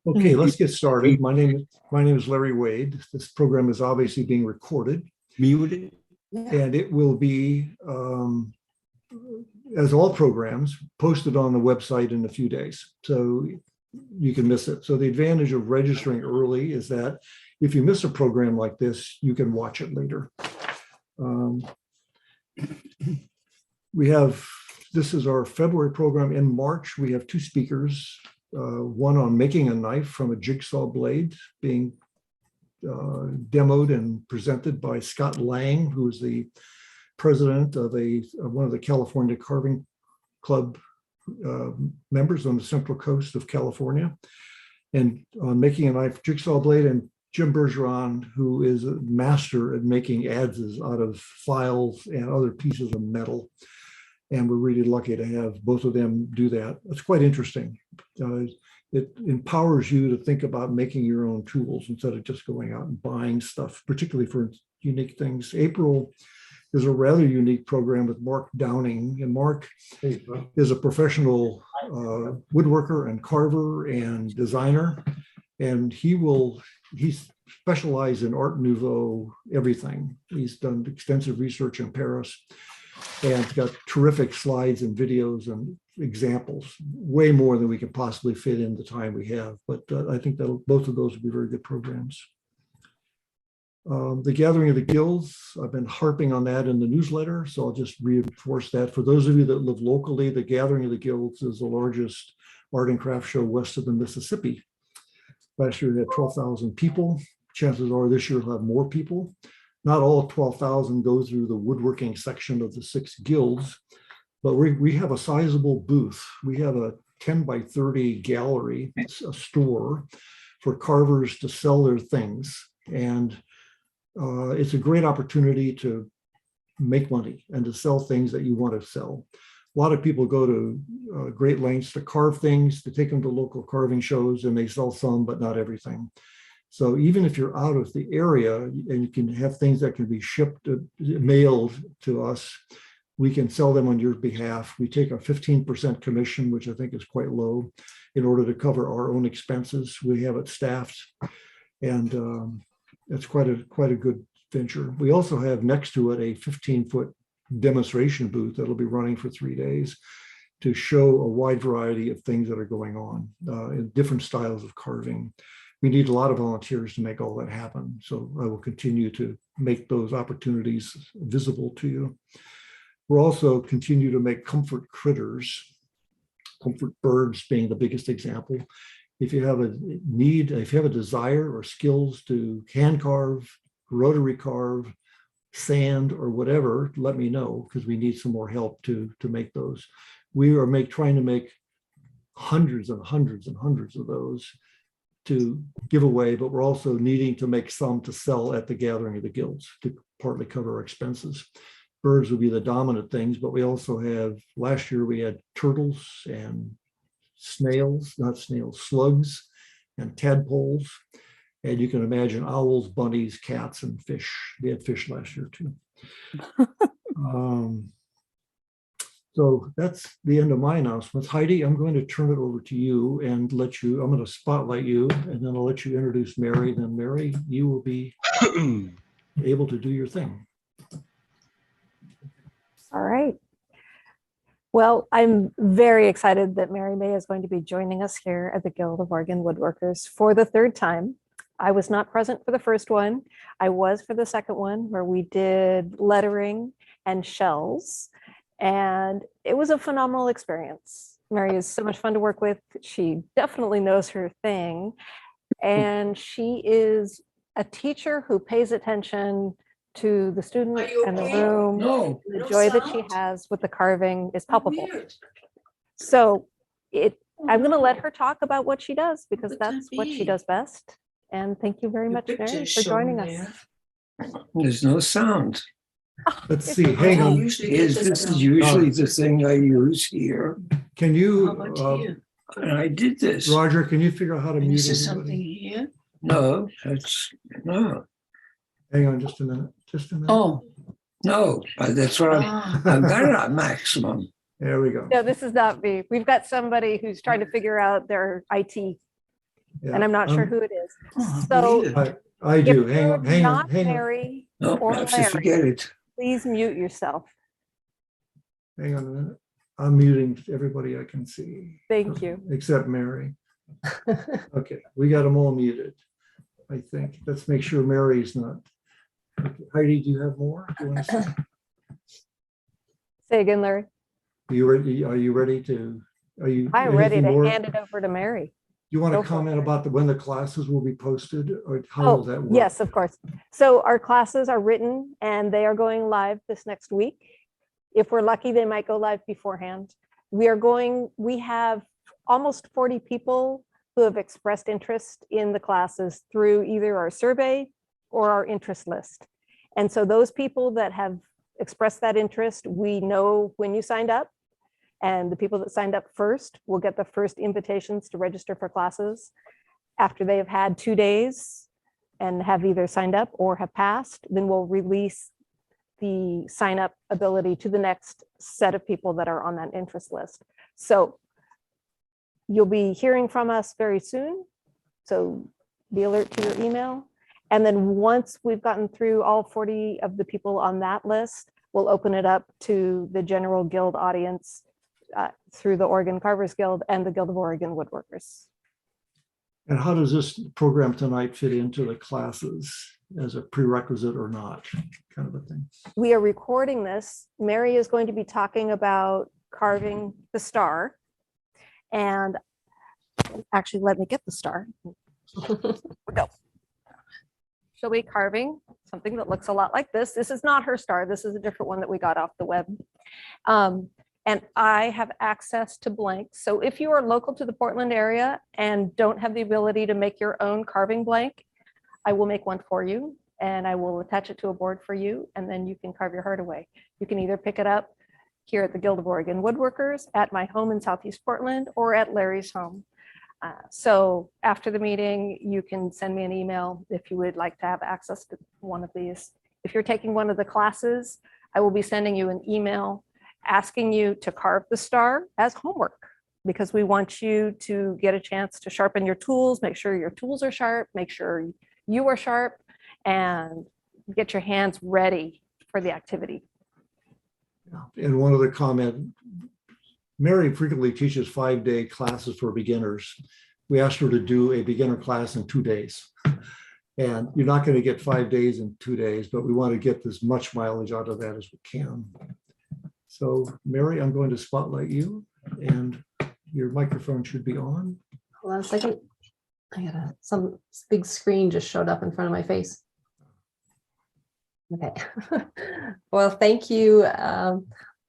Okay, let's get started. My name is Larry Wade. This program is obviously being recorded, Muted. and it will be, as all programs, posted on the website in a few days. So you can miss it. So the advantage of registering early is that if you miss a program like this, you can watch it later. This is our February program. In March, we have two speakers. One on making a knife from a jigsaw blade being demoed and presented by Scott Lang, who is the president of one of the California Carving Club members on the Central Coast of California, and on making a knife jigsaw blade, and Jim Bergeron, who is a master at making adzes out of files and other pieces of metal. And we're really lucky to have both of them do that. It's quite interesting. It empowers you to think about making your own tools instead of just going out and buying stuff, particularly for unique things. April is a rather unique program with Mark Downing. And Mark is a professional woodworker and carver and designer. And he's specialized in Art Nouveau everything. He's done extensive research in Paris. And it's got terrific slides and videos and examples, way more than we can possibly fit in the time we have. But I think that both of those will be very good programs. The Gathering of the Guilds, I've been harping on that in the newsletter, so I'll just reinforce that. For those of you that live locally, the Gathering of the Guilds is the largest art and craft show west of the Mississippi. Last year we had 12,000 people. Chances are this year we'll have more people. Not all 12,000 go through the woodworking section of the 6 guilds, but we have a sizable booth. We have a 10 by 30 gallery, a store for carvers to sell their things. And it's a great opportunity to make money and to sell things that you want to sell. A lot of people go to great lengths to carve things, to take them to local carving shows, and they sell some, but not everything. So even if you're out of the area and you can have things that can be shipped, mailed to us, we can sell them on your behalf. We take a 15% commission, which I think is quite low, in order to cover our own expenses. We have it staffed, and it's quite a good venture. We also have next to it a 15-foot demonstration booth that'll be running for 3 days to show a wide variety of things that are going on in different styles of carving. We need a lot of volunteers to make all that happen. So I will continue to make those opportunities visible to you. We'll also continue to make comfort critters, comfort birds being the biggest example. If you have a need, if you have a desire or skills to hand carve, rotary carve, sand, or whatever, let me know, because we need some more help to make those. We are trying to make hundreds and hundreds and hundreds of those to give away, but we're also needing to make some to sell at the Gathering of the Guilds to partly cover our expenses. Birds would be the dominant things, but we also have, last year we had turtles and slugs and tadpoles. And you can imagine owls, bunnies, cats, and fish. We had fish last year too. So that's the end of my announcements. Heidi, I'm going to turn it over to you and I'm going to spotlight you, and then I'll let you introduce Mary. Then Mary, you will be able to do your thing. All right. Well, I'm very excited that Mary May is going to be joining us here at the Guild of Oregon Woodworkers for the 3rd time. I was not present for the first one. I was for the second one, where we did lettering and shells. And it was a phenomenal experience. Mary is so much fun to work with. She definitely knows her thing. And she is a teacher who pays attention to the student and the room. No. The joy that she has with the carving is palpable. So I'm going to let her talk about what she does, because that's what she does best. And thank you very much, Mary, for joining us. There's no sound. Let's see, hang on. This is usually the thing I use here. Can you, And I did this. Roger, can you figure out how to mute Is there everybody? something here? No. Hang on just a minute, Oh, No, that's what I've got it on maximum. There we go. No, this is not me. We've got somebody who's trying to figure out their IT Yeah, and I'm not sure who it is. Oh, So read it. I do. if Hang you're on, hang on, not hang on, Mary No, or perhaps I Larry, forget it. please mute yourself. hang on a minute. I'm muting everybody I can see. Thank you. Except Mary. Okay, we got them all muted, I think. Let's make sure Mary's not. Okay. Heidi, do you have more? Do you want to say? Say again, Larry. Are you ready? Are you ready to? Are you? I'm ready anything to more? hand it over to Mary. You want Go to for it, comment Mary. about when the classes will be posted, or how will that work? Yes, of course. So our classes are written and they are going live this next week. If we're lucky, they might go live beforehand. We have almost 40 people who have expressed interest in the classes through either our survey or our interest list. And so those people that have expressed that interest, we know when you signed up, and the people that signed up first will get the first invitations to register for classes. After they have had 2 days and have either signed up or have passed, then we'll release the sign up ability to the next set of people that are on that interest list. So you'll be hearing from us very soon. So be alert to your email. And then once we've gotten through all 40 of the people on that list, we'll open it up to the general guild audience through the Oregon Carvers Guild and the Guild of Oregon Woodworkers. And how does this program tonight fit into the classes as a prerequisite or not, kind of a thing? We are recording this. Mary is going to be talking about carving the star. And actually, let me get the star. Here we go. She'll be carving something that looks a lot like this. This is not her star. This is a different one that we got off the web. And I have access to blanks. So if you are local to the Portland area and don't have the ability to make your own carving blank, I will make one for you and I will attach it to a board for you. And then you can carve your heart away. You can either pick it up here at the Guild of Oregon Woodworkers, at my home in Southeast Portland, or at Larry's home. So after the meeting, you can send me an email if you would like to have access to one of these. If you're taking one of the classes, I will be sending you an email asking you to carve the star as homework, because we want you to get a chance to sharpen your tools, make sure your tools are sharp, make sure you are sharp, and get your hands ready for the activity. And one other comment, Mary frequently teaches 5-day classes for beginners. We asked her to do a beginner class in 2 days. And you're not going to get 5 days in 2 days, but we want to get as much mileage out of that as we can. So Mary, I'm going to spotlight you and your microphone should be on. Hold on a second. I got some big screen just showed up in front of my face. Okay. Well, thank you,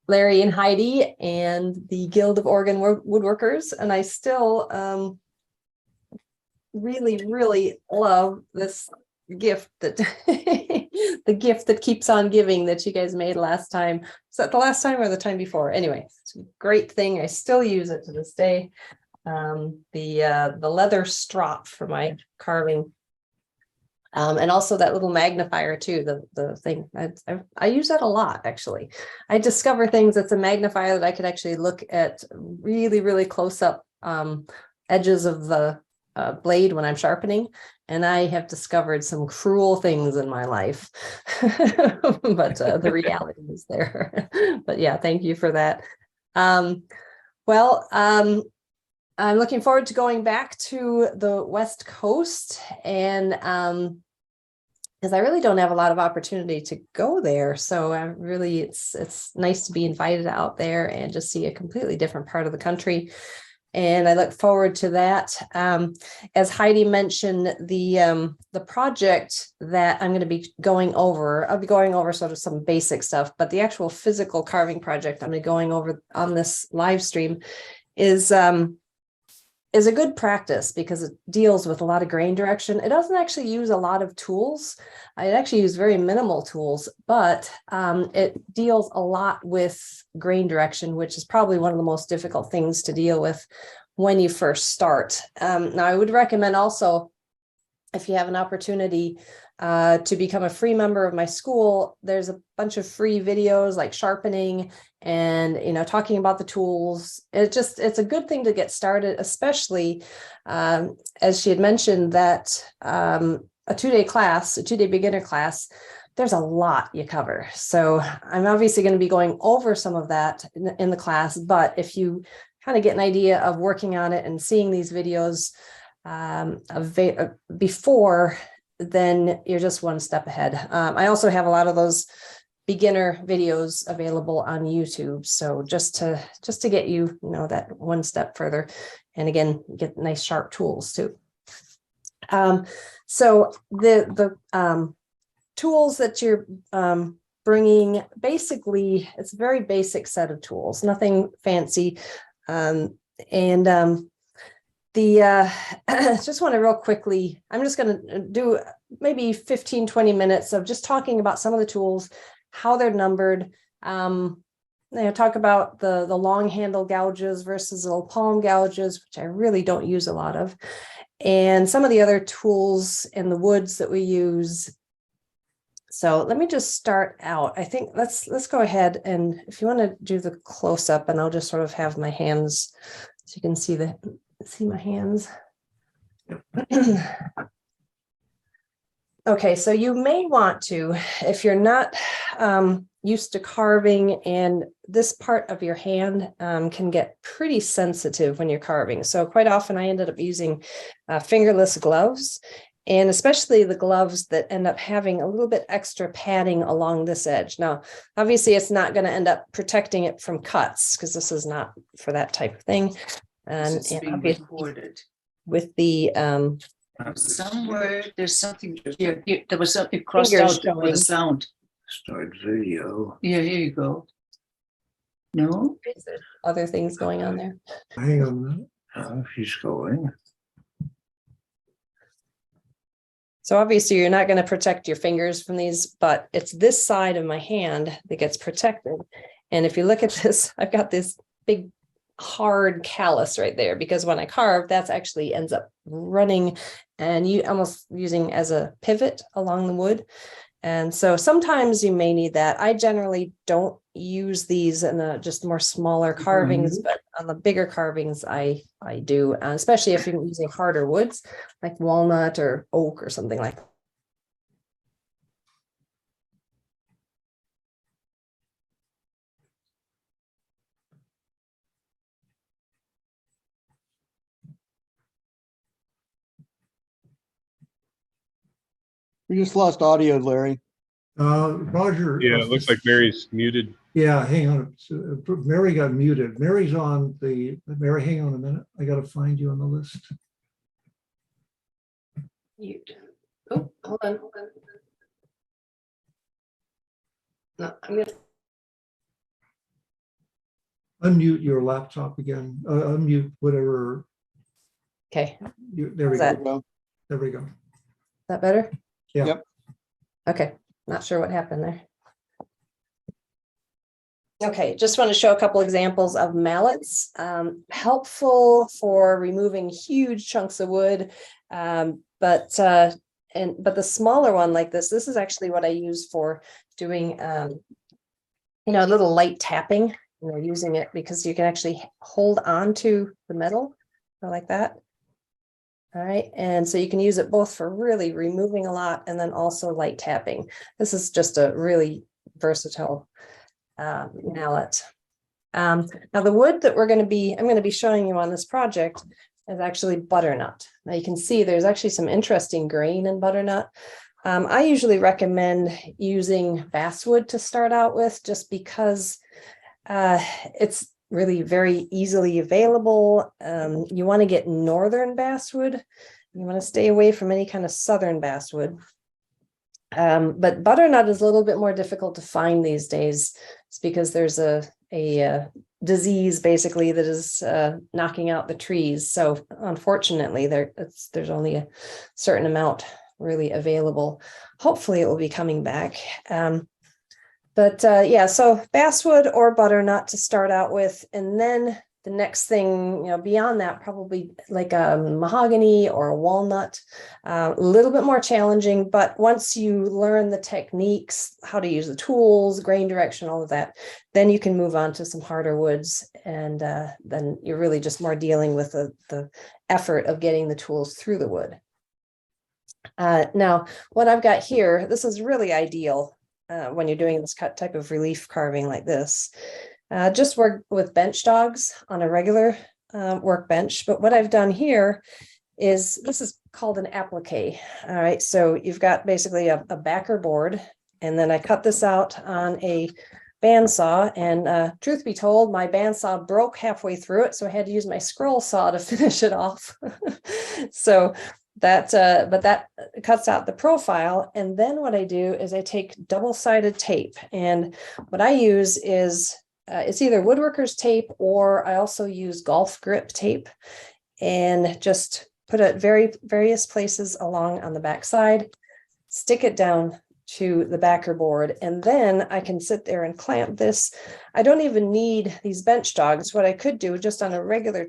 Larry and Heidi and the Guild of Oregon Woodworkers. And I still really, really love this gift that the gift that keeps on giving that you guys made last time. Is that the last time or the time before? Anyway, it's a great thing. I still use it to this day. The leather strop for my carving. And also that little magnifier too, the thing. I use that a lot, actually. I discover things that's a magnifier that I could actually look at really, really close up edges of the blade when I'm sharpening. And I have discovered some cruel things in my life, but the reality is there. But yeah, thank you for that. I'm looking forward to going back to the West Coast, and because I really don't have a lot of opportunity to go there. So it's nice to be invited out there and just see a completely different part of the country. And I look forward to that. As Heidi mentioned, the project that I'm going to be going over, I'll be going over sort of some basic stuff, but the actual physical carving project I'm going to be going over on this live stream is a good practice because it deals with a lot of grain direction. It doesn't actually use a lot of tools. I actually use very minimal tools, but it deals a lot with grain direction, which is probably one of the most difficult things to deal with when you first start. Now, I would recommend also if you have an opportunity to become a free member of my school, there's a bunch of free videos like sharpening and, talking about the tools. It's a good thing to get started, especially as she had mentioned that a 2-day beginner class, there's a lot you cover. So I'm obviously going to be going over some of that in the class, but if you kind of get an idea of working on it and seeing these videos before, then you're just one step ahead. I also have a lot of those beginner videos available on YouTube. So just to get you, that one step further, and again, get nice sharp tools too. So the tools that you're bringing, basically, it's a very basic set of tools, nothing fancy. Just want to real quickly, I'm just going to do maybe 15-20 minutes of just talking about some of the tools, how they're numbered. Talk about the long handle gouges versus little palm gouges, which I really don't use a lot of, and some of the other tools in the woods that we use. So let me just start out. I think let's go ahead, and if you want to do the close up, and I'll just sort of have my hands so you can see my hands. Okay, so you may want to, if you're not used to carving, and this part of your hand can get pretty sensitive when you're carving. So quite often I ended up using fingerless gloves, and especially the gloves that end up having a little bit extra padding along this edge. Now, obviously it's not going to end up protecting it from cuts, because this is not for that type of thing. And being obviously recorded. with the Somewhere there's something here. There was something crossed Fingers out with showing. a sound. Start video. Yeah, here you go. No? other things going on there. Hang on a minute. She's going. So obviously you're not going to protect your fingers from these, but it's this side of my hand that gets protected. And if you look at this, I've got this big hard callus right there, because when I carve, that's actually ends up running and you almost using as a pivot along the wood. And so sometimes you may need that. I generally don't use these in the just more smaller carvings, but on the bigger carvings, I do, especially if you're using harder woods like walnut or oak or something like that. We just lost audio, Larry. Roger. Yeah, it looks like Mary's muted. Yeah, hang on. So, Mary got muted. Mary's on the, Mary, hang on a minute. I got to find you on the list. Mute. Oh, hold on. No, I'm gonna. Unmute your laptop again. Unmute whatever. Okay, There we How's go. that? There we go. Is that better? Yeah. Yep. Okay, not sure what happened there. Okay, just want to show a couple examples of mallets, helpful for removing huge chunks of wood. But the smaller one like this is actually what I use for doing, a little light tapping, using it because you can actually hold on to the metal like that. All right, and so you can use it both for really removing a lot and then also light tapping. This is just a really versatile mallet. Now the wood that I'm going to be showing you on this project is actually butternut. Now you can see there's actually some interesting grain in butternut. I usually recommend using basswood to start out with, just because it's really very easily available. You want to get northern basswood. You want to stay away from any kind of southern basswood. But butternut is a little bit more difficult to find these days. It's because there's a disease basically that is knocking out the trees. So unfortunately, there's only a certain amount really available. Hopefully it will be coming back. Yeah, so basswood or butternut to start out with, and then the next thing, beyond that, probably like a mahogany or a walnut, a little bit more challenging. But once you learn the techniques, how to use the tools, grain direction, all of that, then you can move on to some harder woods. And then you're really just more dealing with the effort of getting the tools through the wood. Now, what I've got here, this is really ideal when you're doing this type of relief carving like this. Just work with bench dogs on a regular workbench. But what I've done here is, this is called an applique. All right, so you've got basically a backer board, and then I cut this out on a bandsaw. And truth be told, my bandsaw broke halfway through it, so I had to use my scroll saw to finish it off. So that, but that cuts out the profile. And then what I do is I take double-sided tape, and what I use is it's either woodworker's tape, or I also use golf grip tape, and just put it various places along on the back side, stick it down to the backer board, and then I can sit there and clamp this. I don't even need these bench dogs. What I could do just on a regular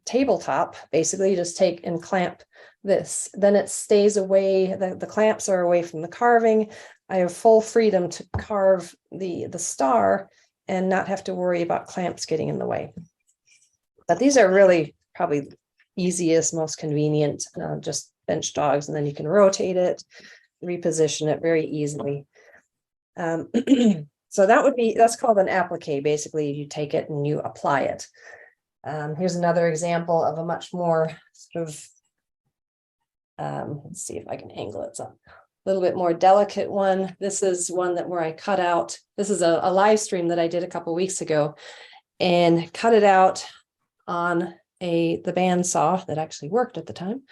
tabletop, basically just take and clamp this. Then it stays away, the clamps are away from the carving. I have full freedom to carve the star and not have to worry about clamps getting in the way. But these are really probably easiest, most convenient, just bench dogs, and then you can rotate it, reposition it very easily. So that's called an applique. Basically, you take it and you apply it. Here's another example of a much more sort of, let's see if I can angle it up. A little bit more delicate one. This is one where I cut out, this is a live stream that I did a couple weeks ago, and cut it out on the bandsaw that actually worked at the time.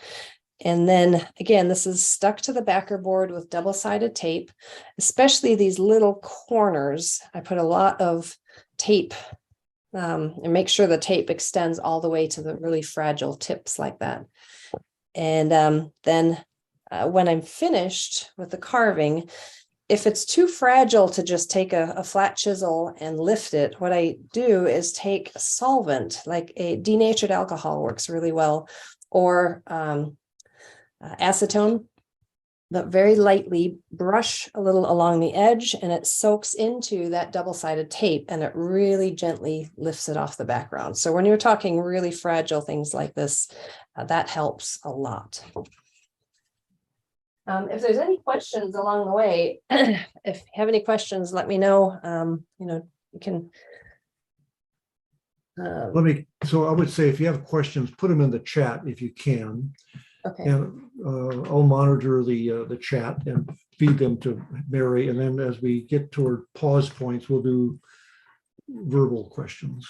And then again, this is stuck to the backer board with double-sided tape, especially these little corners. I put a lot of tape and make sure the tape extends all the way to the really fragile tips like that. And then when I'm finished with the carving, if it's too fragile to just take a flat chisel and lift it, what I do is take a solvent, like a denatured alcohol works really well, or acetone, but very lightly brush a little along the edge, and it soaks into that double-sided tape, and it really gently lifts it off the background. So when you're talking really fragile things like this, that helps a lot. If there's any questions along the way, if you have any questions, let me know. You can. So I would say if you have questions, put them in the chat if you can. Okay. And I'll monitor the chat and feed them to Mary. And then as we get toward pause points, we'll do verbal questions.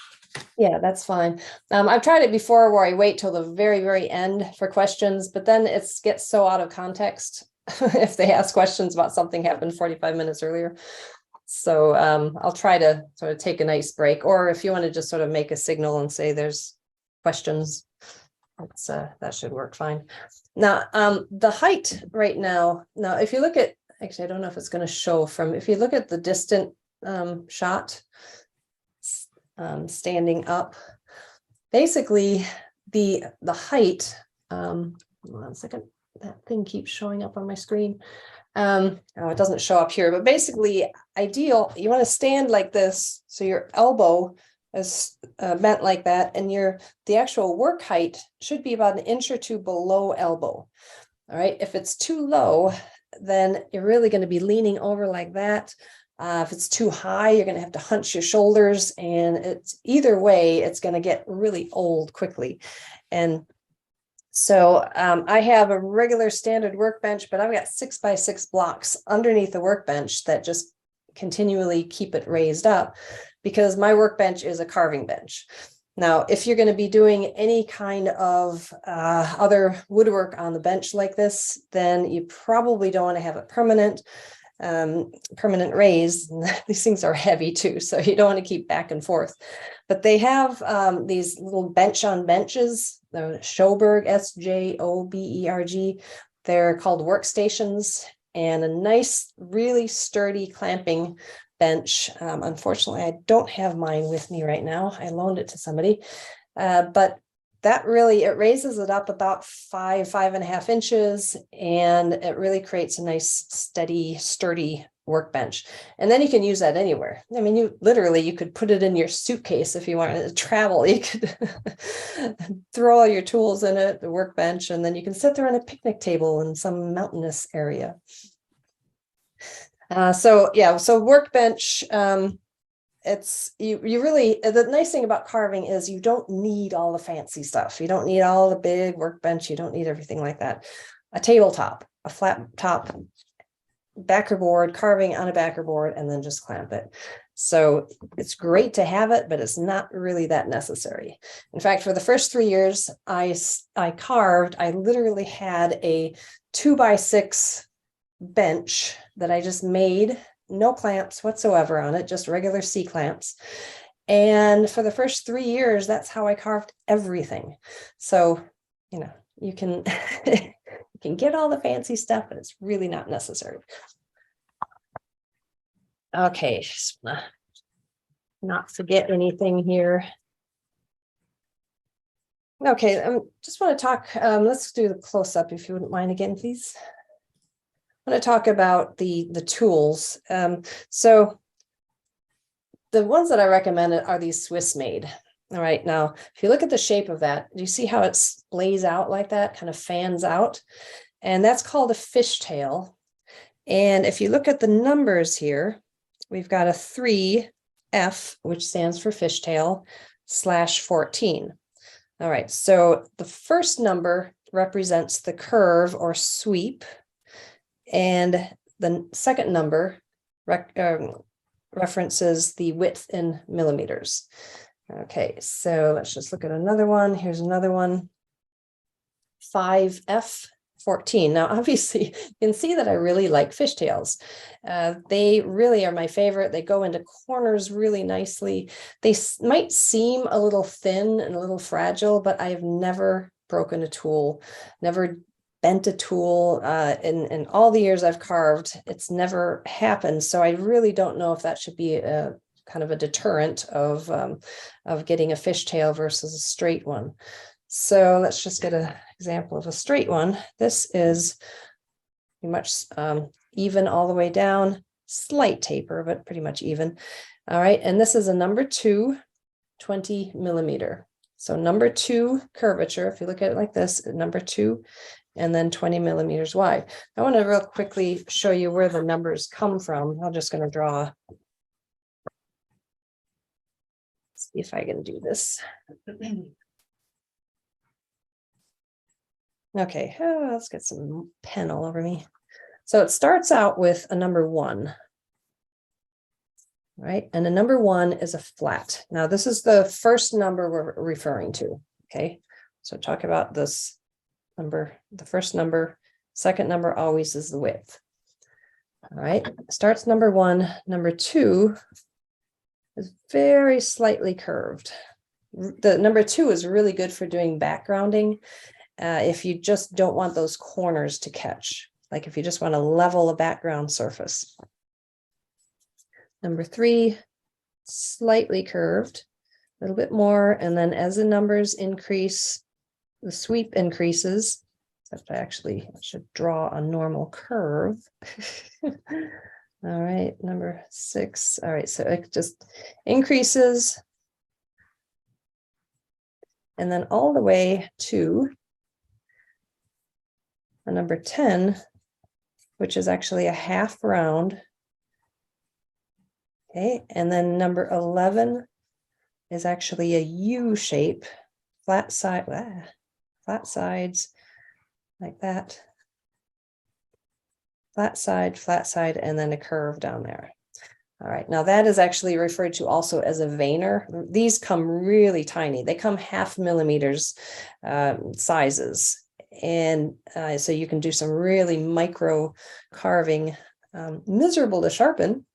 Yeah, that's fine. I've tried it before where I wait till the very, very end for questions, but then it gets so out of context if they ask questions about something happened 45 minutes earlier. So I'll try to sort of take a nice break, or if you want to just sort of make a signal and say there's questions, that should work fine. Now, the height right now, if you look at, actually, I don't know if it's going to show from, if you look at the distant shot, standing up, basically the height, hold on a second, that thing keeps showing up on my screen. Oh, it doesn't show up here, but basically ideal, you want to stand like this, so your elbow is bent like that, and the actual work height should be about 1 inch or 2 below elbow. All right, if it's too low, then you're really going to be leaning over like that. If it's too high, you're going to have to hunch your shoulders, and it's either way, it's going to get really old quickly. And so I have a regular standard workbench, but I've got 6x6 blocks underneath the workbench that just continually keep it raised up, because my workbench is a carving bench. Now, if you're going to be doing any kind of other woodwork on the bench like this, then you probably don't want to have it permanent raised. These things are heavy too, so you don't want to keep back and forth. But they have these little bench on benches, the Sjoberg, Sjoberg. They're called workstations, and a nice, really sturdy clamping bench. Unfortunately, I don't have mine with me right now. I loaned it to somebody, but that really, it raises it up about 5.5 inches, and it really creates a nice, steady, sturdy workbench. And then you can use that anywhere. I mean, you could put it in your suitcase if you wanted to travel. You could throw all your tools in it, the workbench, and then you can sit there on a picnic table in some mountainous area. So workbench, it's you really, the nice thing about carving is you don't need all the fancy stuff. You don't need all the big workbench. You don't need everything like that. A tabletop, a flat top, backer board, carving on a backer board, and then just clamp it. So it's great to have it, but it's not really that necessary. In fact, for the first 3 years I carved, I literally had a 2x6 bench that I just made, no clamps whatsoever on it, just regular C clamps. And for the first 3 years, that's how I carved everything. So, you can you can get all the fancy stuff, but it's really not necessary. Okay, just not forget anything here. Okay, just want to talk, let's do the close-up if you wouldn't mind again, please. I want to talk about the tools. So the ones that I recommend are these Swiss made. All right, now, if you look at the shape of that, do you see how it splays out like that, kind of fans out? And that's called a fishtail. And if you look at the numbers here, we've got a 3F, which stands for fishtail, /14. All right, so the first number represents the curve or sweep, and the second number references the width in millimeters. Okay, so let's just look at another one. Here's another one, 5F14. Now, obviously, you can see that I really like fishtails. They really are my favorite. They go into corners really nicely. They might seem a little thin and a little fragile, but I have never broken a tool, never bent a tool in all the years I've carved. It's never happened. So I really don't know if that should be a kind of a deterrent of getting a fishtail versus a straight one. So let's just get an example of a straight one. This is pretty much even all the way down, slight taper, but pretty much even. All right, and this is a number 2, 20 millimeter. So number 2 curvature, if you look at it like this, number 2, and then 20 millimeters wide. I want to real quickly show you where the numbers come from. I'm just going to draw. See if I can do this. Okay, let's get some pen all over me. So it starts out with a number 1. Right, and a number 1 is a flat. Now this is the first number we're referring to. Okay, so talk about this number, the first number, second number always is the width. All right, starts number 1, number 2 is very slightly curved. The number 2 is really good for doing backgrounding. If you just don't want those corners to catch, like if you just want to level a background surface. Number 3, slightly curved, a little bit more, and then as the numbers increase, the sweep increases. Except I should draw a normal curve. All right, number 6. All right, so it just increases. And then all the way to a number 10, which is actually a half round. Okay, and then number 11 is actually a U shape, flat sides like that. Flat side, and then a curve down there. All right, now that is actually referred to also as a veiner. These come really tiny. They come 0.5 millimeters sizes. And so you can do some really micro carving, miserable to sharpen.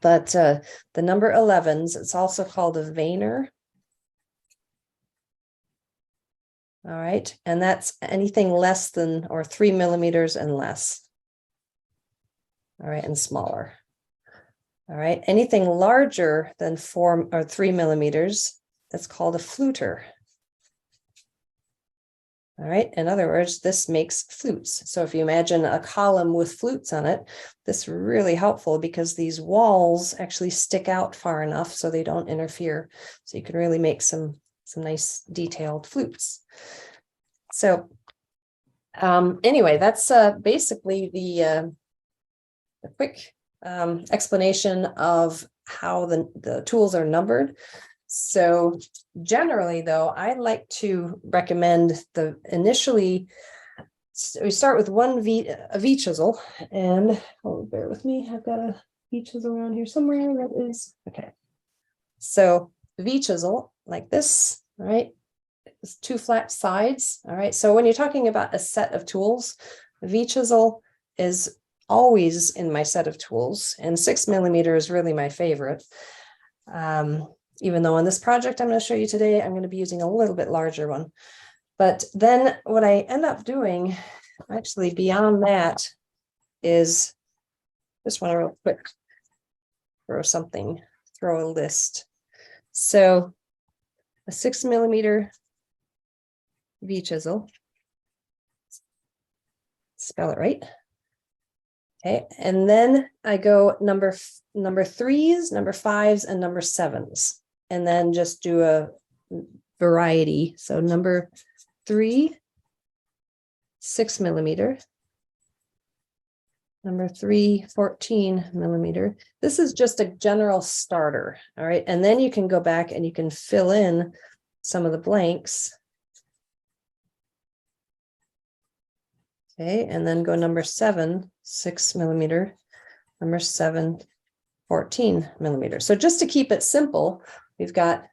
But the number 11s, it's also called a veiner. All right, and that's anything less than or 3 millimeters and less. All right, and smaller. All right, anything larger than 4 or 3 millimeters, that's called a fluter. All right, in other words, this makes flutes. So if you imagine a column with flutes on it, this is really helpful because these walls actually stick out far enough so they don't interfere. So you can really make some nice detailed flutes. So anyway, that's basically the quick explanation of how the tools are numbered. So generally, though, I like to recommend we start with a V chisel, and bear with me, I've got a V chisel around here somewhere. That is okay. So V chisel like this, all right? It's 2 flat sides, all right? So when you're talking about a set of tools, V chisel is always in my set of tools, and 6 millimeter is really my favorite. Even though on this project I'm going to show you today, I'm going to be using a little bit larger one. But then what I end up doing, actually beyond that, is just want to real quick throw a list. So a 6 millimeter V chisel, spell it right. Okay, and then I go number 3s, number 5s, and number 7s, and then just do a variety. So number 3, 6 millimeter, number 3, 14 millimeter. This is just a general starter, all right? And then you can go back and you can fill in some of the blanks. Okay, and then go number 7, 6 millimeter, number 7, 14 millimeter. So just to keep it simple, we've got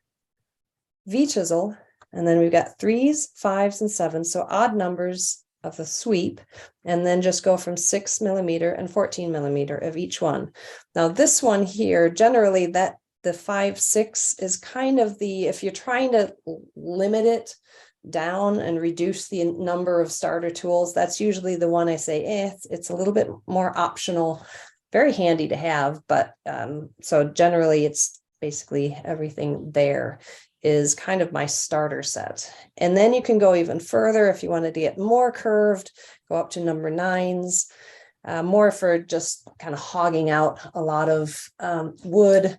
V chisel, and then we've got 3s, 5s, and 7s, so odd numbers of the sweep, and then just go from 6 millimeter and 14 millimeter of each one. Now this one here, generally that the 5, 6 is kind of if you're trying to limit it down and reduce the number of starter tools, that's usually the one I say, it's a little bit more optional, very handy to have, but so generally it's basically everything there is kind of my starter set. And then you can go even further if you wanted to get more curved, go up to number 9s, more for just kind of hogging out a lot of wood,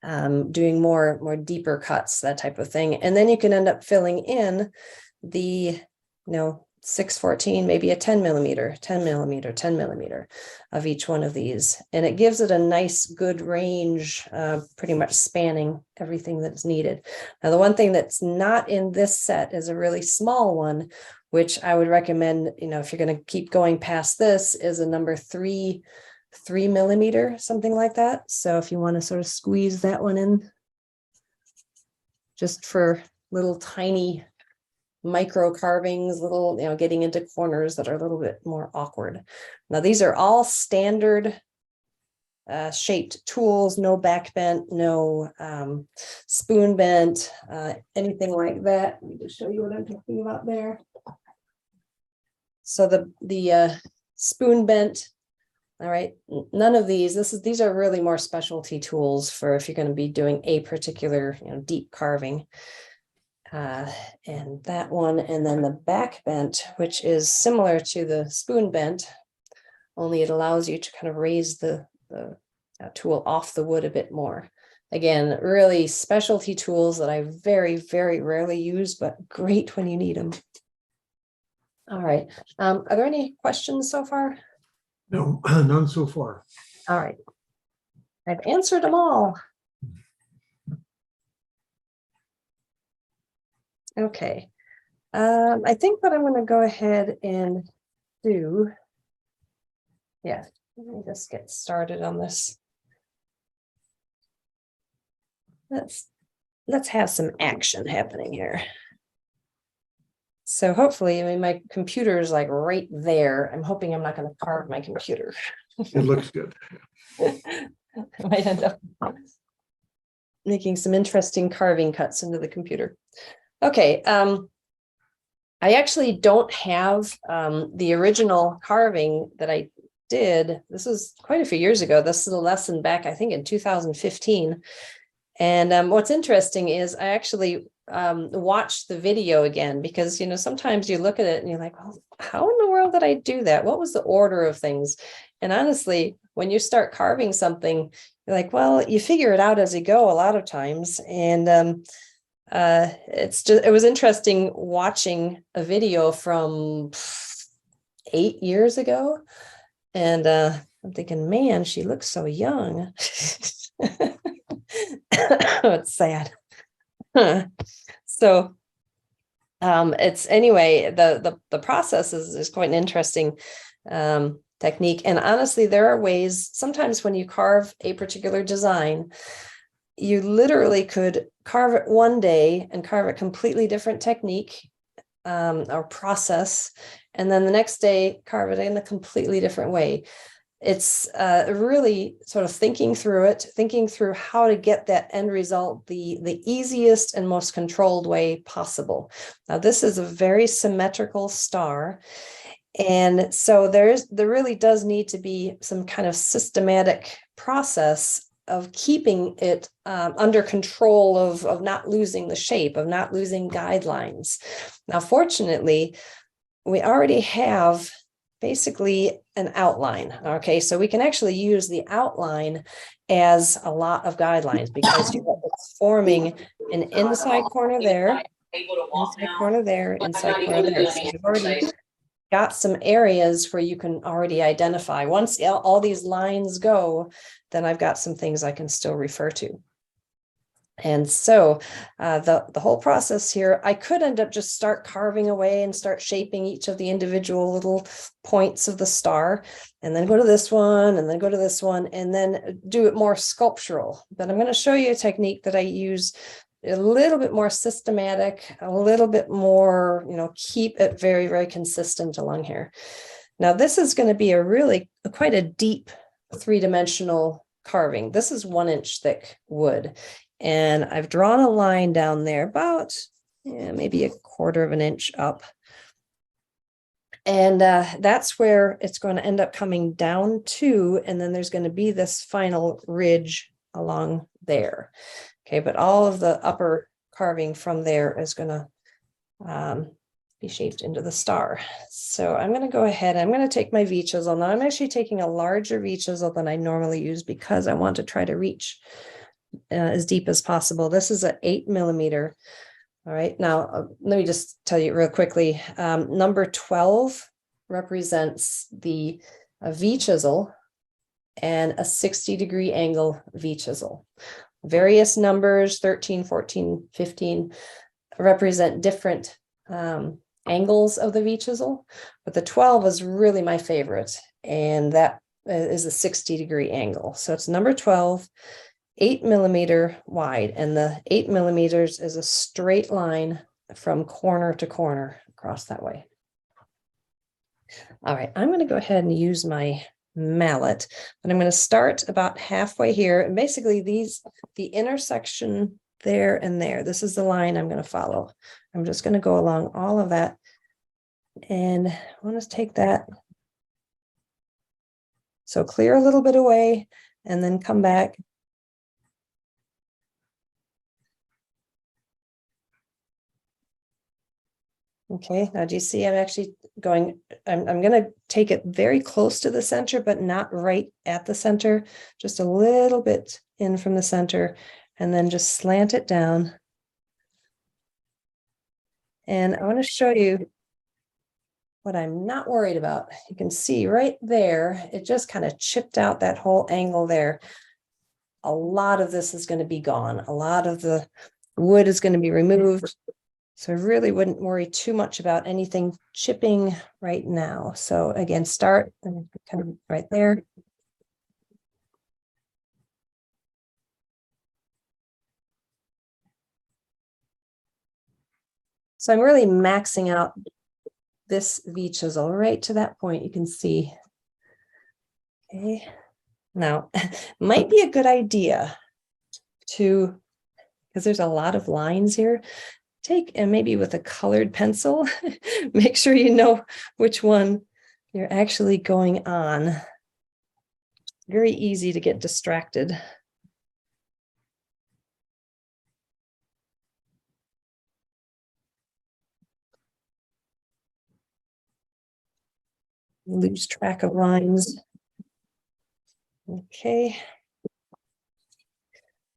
doing more deeper cuts, that type of thing. And then you can end up filling in the 6, 14, maybe a 10 millimeter, 10 millimeter, 10 millimeter of each one of these. And it gives it a nice, good range, pretty much spanning everything that's needed. Now, the one thing that's not in this set is a really small one, which I would recommend, if you're going to keep going past this, is a number 3 millimeter, something like that. So if you want to sort of squeeze that one in, just for little tiny micro carvings, little, getting into corners that are a little bit more awkward. Now, these are all standard shaped tools, no back bent, no spoon bent, anything like that. Let me just show you what I'm talking about there. So the spoon bent, all right, none of these are really more specialty tools for if you're going to be doing a particular, deep carving. And that one, and then the back bent, which is similar to the spoon bent, only it allows you to kind of raise the tool off the wood a bit more. Again, really specialty tools that I very, very rarely use, but great when you need them. All right. Are there any questions so far? No, none so far. All right. I've answered them all. Okay. I think what I'm going to go ahead and do, let me just get started on this. Let's have some action happening here. So hopefully, my computer is like right there. I'm hoping I'm not going to carve my computer. It looks good. I might end up making some interesting carving cuts into the computer. Okay, I actually don't have the original carving that I did, this was quite a few years ago. This is a lesson back, I think in 2015. And what's interesting is I actually watched the video again, because, sometimes you look at it and you're like, well, how in the world did I do that? What was the order of things? And honestly, when you start carving something, you're like, well, you figure it out as you go a lot of times. And it was interesting watching a video from 8 years ago. And I'm thinking, man, she looks so young. It's sad. So it's anyway, the process is quite an interesting technique. And honestly, there are ways, sometimes when you carve a particular design, you literally could carve it one day and carve a completely different technique or process, and then the next day carve it in a completely different way. It's really sort of thinking through how to get that end result the easiest and most controlled way possible. Now, this is a very symmetrical star. And so there really does need to be some kind of systematic process of keeping it under control of not losing the shape, of not losing guidelines. Now, fortunately, we already have basically an outline. Okay, so we can actually use the outline as a lot of guidelines, because it's forming an inside corner there, inside corner there, inside corner there. So you've already got some areas where you can already identify. Once all these lines go, then I've got some things I can still refer to. And so the whole process here, I could end up just start carving away and start shaping each of the individual little points of the star, and then go to this one, and then go to this one, and then do it more sculptural. But I'm going to show you a technique that I use a little bit more systematic, a little bit more, keep it very, very consistent along here. Now, this is going to be quite a deep 3-dimensional carving. This is 1-inch thick wood. And I've drawn a line down there about maybe a 1/4 of an inch up. And that's where it's going to end up coming down to, and then there's going to be this final ridge along there. Okay, but all of the upper carving from there is going to be shaped into the star. So I'm going to go ahead, I'm going to take my V chisel. Now I'm actually taking a larger V chisel than I normally use, because I want to try to reach as deep as possible. This is an 8 millimeter. All right, now let me just tell you real quickly. Number 12 represents the V chisel and a 60-degree angle V chisel. Various numbers, 13, 14, 15, represent different angles of the V chisel, but the 12 is really my favorite, and that is a 60-degree angle. So it's number 12, 8 millimeter wide, and the 8 millimeters is a straight line from corner to corner across that way. All right, I'm going to go ahead and use my mallet, but I'm going to start about halfway here, and basically the intersection there and there, this is the line I'm going to follow. I'm just going to go along all of that, and I want to take that, so clear a little bit away and then come back. Okay, now do you see I'm actually going, I'm going to take it very close to the center, but not right at the center, just a little bit in from the center, and then just slant it down. And I want to show you what I'm not worried about. You can see right there, it just kind of chipped out that whole angle there. A lot of this is going to be gone. A lot of the wood is going to be removed. So I really wouldn't worry too much about anything chipping right now. So again, start kind of right there. So I'm really maxing out this V chisel right to that point. You can see. Okay. Now, might be a good idea to, because there's a lot of lines here, take, and maybe with a colored pencil, make sure you know which one you're actually going on. very easy to get distracted. Lose track of lines. Okay.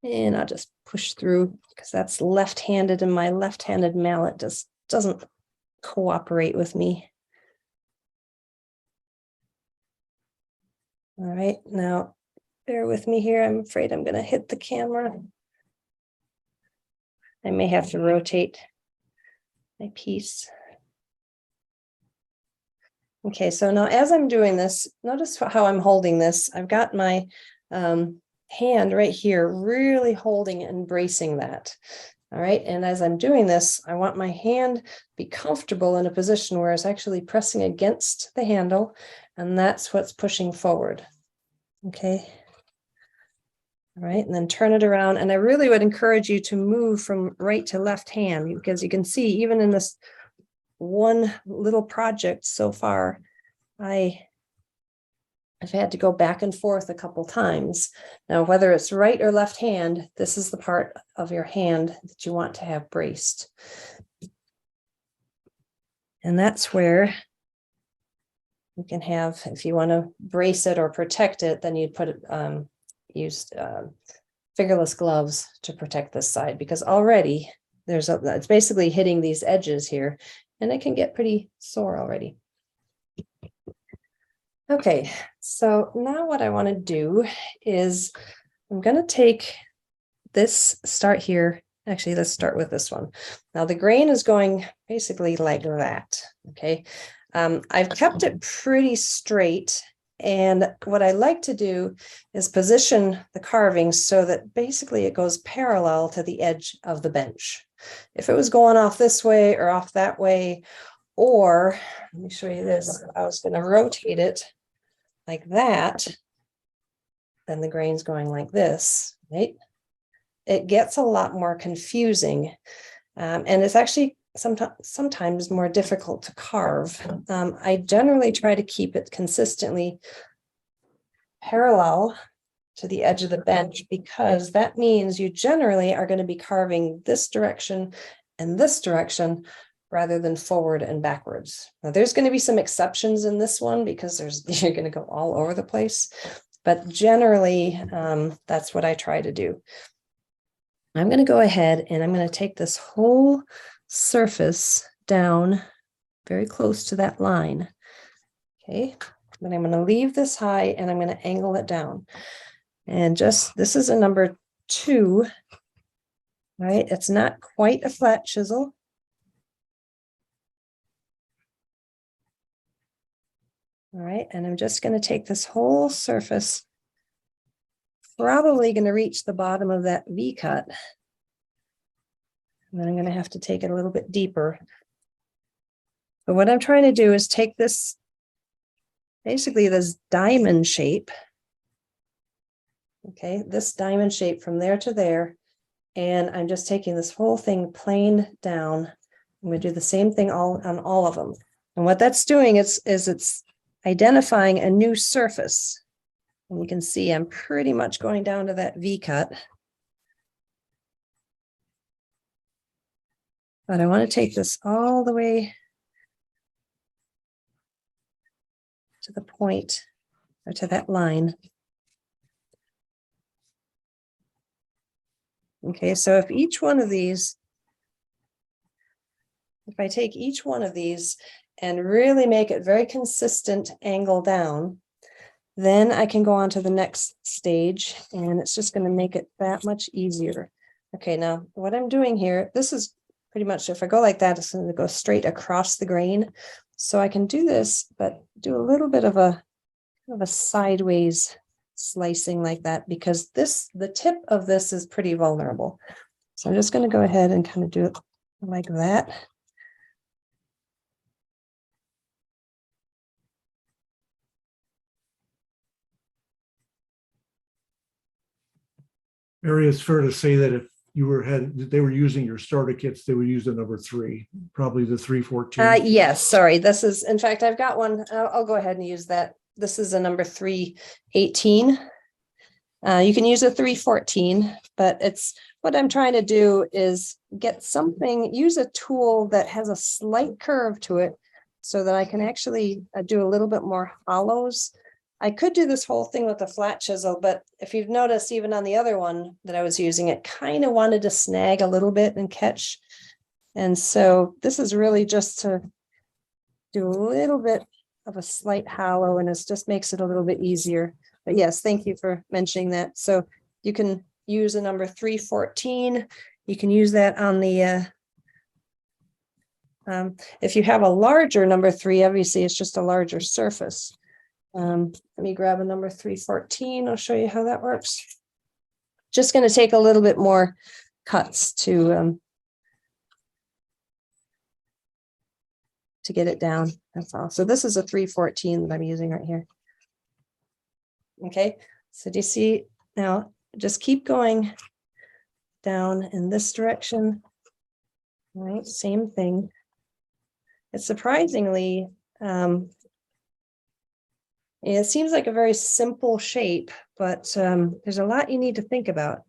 And I'll just push through because that's left-handed and my left-handed mallet just doesn't cooperate with me. All right, now bear with me here. I'm afraid I'm going to hit the camera. I may have to rotate my piece. Okay, so now as I'm doing this, notice how I'm holding this. I've got my hand right here, really holding and bracing that. All right, and as I'm doing this, I want my hand to be comfortable in a position where it's actually pressing against the handle, and that's what's pushing forward. Okay. All right, and then turn it around. And I really would encourage you to move from right to left hand, because you can see even in this one little project so far, I've had to go back and forth a couple times. Now, whether it's right or left hand, this is the part of your hand that you want to have braced. And that's where you can have, if you want to brace it or protect it, then you'd put it, use fingerless gloves to protect this side, because already it's basically hitting these edges here, and it can get pretty sore already. Okay, so now what I want to do is I'm going to take this, start here. Actually, let's start with this one. Now the grain is going basically like that. Okay, I've kept it pretty straight. And what I like to do is position the carving so that basically it goes parallel to the edge of the bench. If it was going off this way or off that way, or let me show you this, I was going to rotate it like that, then the grain's going like this, right? It gets a lot more confusing. And it's actually sometimes more difficult to carve. I generally try to keep it consistently parallel to the edge of the bench, because that means you generally are going to be carving this direction and this direction rather than forward and backwards. Now there's going to be some exceptions in this one because you're going to go all over the place, but generally that's what I try to do. I'm going to go ahead and I'm going to take this whole surface down very close to that line. Okay, then I'm going to leave this high and I'm going to angle it down. And this is a number 2, right? It's not quite a flat chisel. All right, and I'm just going to take this whole surface, probably going to reach the bottom of that V cut. And then I'm going to have to take it a little bit deeper. But what I'm trying to do is take this, basically this diamond shape. Okay, this diamond shape from there to there. And I'm just taking this whole thing plane down. I'm going to do the same thing on all of them. And what that's doing is it's identifying a new surface. And you can see I'm pretty much going down to that V cut. But I want to take this all the way to the point, or to that line. Okay, so if I take each one of these and really make it very consistent angle down, then I can go on to the next stage, and it's just going to make it that much easier. Okay, now what I'm doing here, this is pretty much, if I go like that, it's going to go straight across the grain. So I can do this, but do a little bit of a sideways slicing like that, because the tip of this is pretty vulnerable. So I'm just going to go ahead and kind of do it like that. Mary, it's fair to say that if they were using your starter kits, they would use the number 3, probably the 314. Yes, sorry. This is, in fact, I've got one. I'll go ahead and use that this is a number 318. You can use a 314, but it's what I'm trying to do is get something, use a tool that has a slight curve to it so that I can actually do a little bit more hollows. I could do this whole thing with a flat chisel, but if you've noticed, even on the other one that I was using, it kind of wanted to snag a little bit and catch. And so this is really just to do a little bit of a slight hollow, and it just makes it a little bit easier. But yes, thank you for mentioning that. So you can use a number 314. You can use that on the, if you have a larger number 3, obviously it's just a larger surface. Let me grab a number 314. I'll show you how that works. Just going to take a little bit more cuts to get it down. That's all. So this is a 314 that I'm using right here. Okay, so do you see now? Just keep going down in this direction. All right, same thing. It's surprisingly, it seems like a very simple shape, but there's a lot you need to think about.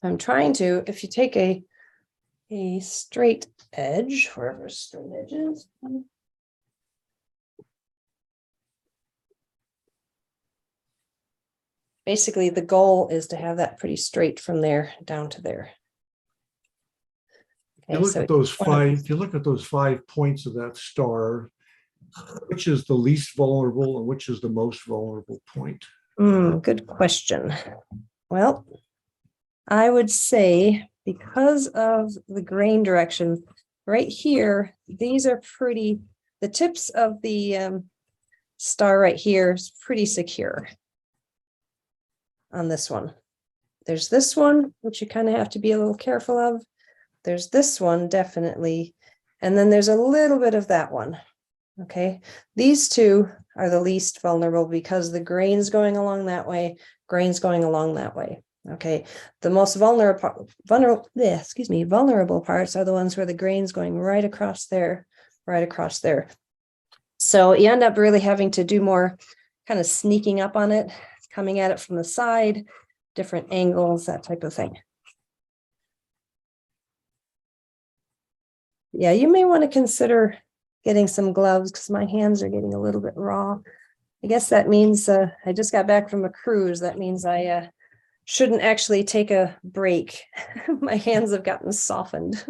I'm trying to, if you take a straight edge, wherever straight edge is. Basically, the goal is to have that pretty straight from there down to there. You look at those five, if you look at those 5 points of that star, which is the least vulnerable and which is the most vulnerable point? Good question. Well, I would say because of the grain direction right here, these are pretty, the tips of the star right here is pretty secure on this one. There's this one, which you kind of have to be a little careful of. There's this one, definitely. And then there's a little bit of that one. Okay. These two are the least vulnerable because the grain's going along that way, grain's going along that way. Okay. The most vulnerable parts are the ones where the grain's going right across there, right across there. So you end up really having to do more kind of sneaking up on it, coming at it from the side, different angles, that type of thing. Yeah, you may want to consider getting some gloves because my hands are getting a little bit raw. I guess that means I just got back from a cruise. That means I shouldn't actually take a break. My hands have gotten softened.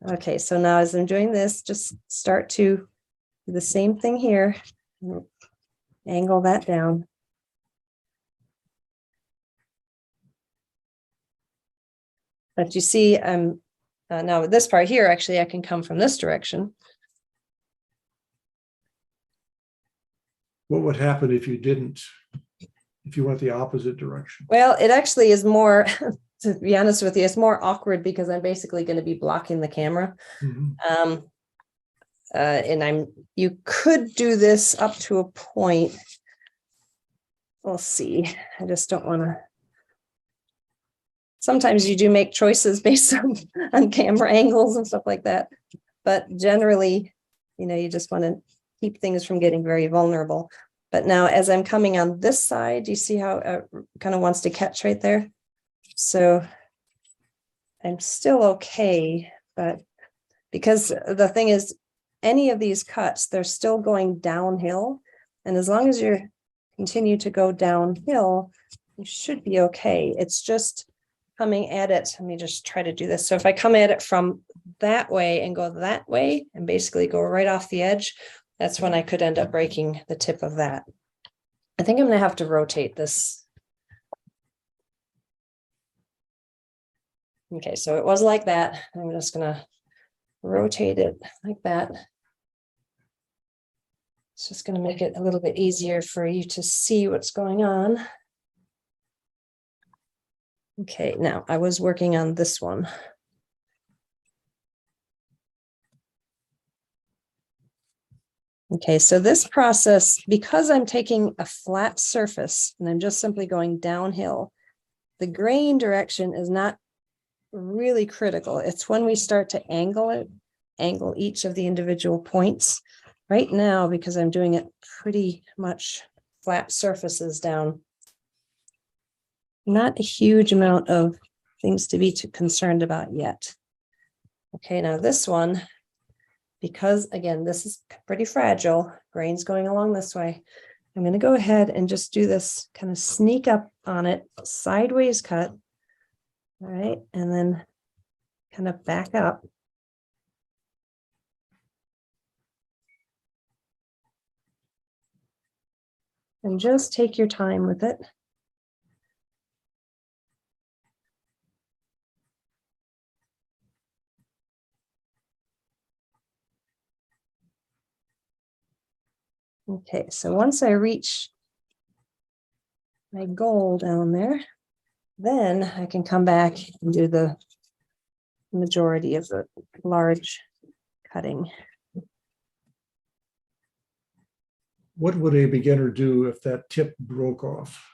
Okay, so now as I'm doing this, just start to do the same thing here. Angle that down. But you see, now with this part here, actually, I can come from this direction. What would happen if you didn't, if you went the opposite direction? Well, it actually is more, to be honest with you, it's more awkward because I'm basically going to be blocking the camera. Mhm. And you could do this up to a point. We'll see. I just don't want to. Sometimes you do make choices based on camera angles and stuff like that. But generally, you just want to keep things from getting very vulnerable. But now as I'm coming on this side, you see how it kind of wants to catch right there? So I'm still okay, but because the thing is, any of these cuts, they're still going downhill. And as long as you continue to go downhill, you should be okay. It's just coming at it. Let me just try to do this. So if I come at it from that way and go that way and basically go right off the edge, that's when I could end up breaking the tip of that. I think I'm going to have to rotate this. Okay, so it was like that. I'm just going to rotate it like that. It's just going to make it a little bit easier for you to see what's going on. Okay, now I was working on this one. Okay, so this process, because I'm taking a flat surface and I'm just simply going downhill, the grain direction is not really critical. It's when we start to angle each of the individual points. Right now, because I'm doing it pretty much flat surfaces down, not a huge amount of things to be too concerned about yet. Okay, now this one, because again, this is pretty fragile, grain's going along this way. I'm going to go ahead and just do this, kind of sneak up on it, sideways cut. All right, and then kind of back up. And just take your time with it. Okay, so once I reach my goal down there, then I can come back and do the majority of the large cutting. What would a beginner do if that tip broke off?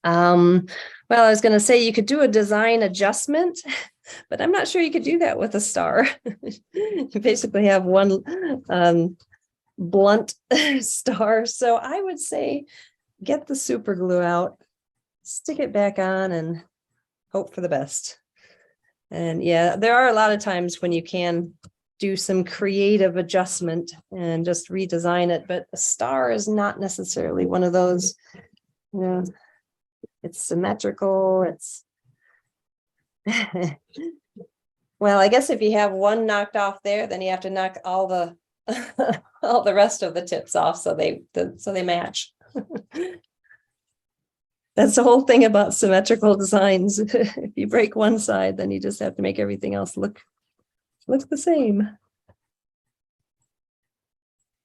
Well, I was going to say you could do a design adjustment, but I'm not sure you could do that with a star. You basically have one blunt star. So I would say get the super glue out, stick it back on, and hope for the best. And yeah, there are a lot of times when you can do some creative adjustment and just redesign it, but a star is not necessarily one of those. You know, it's symmetrical. It's well, I guess if you have one knocked off there, then you have to knock all the all the rest of the tips off so they match. That's the whole thing about symmetrical designs. If you break one side, then you just have to make everything else look the same.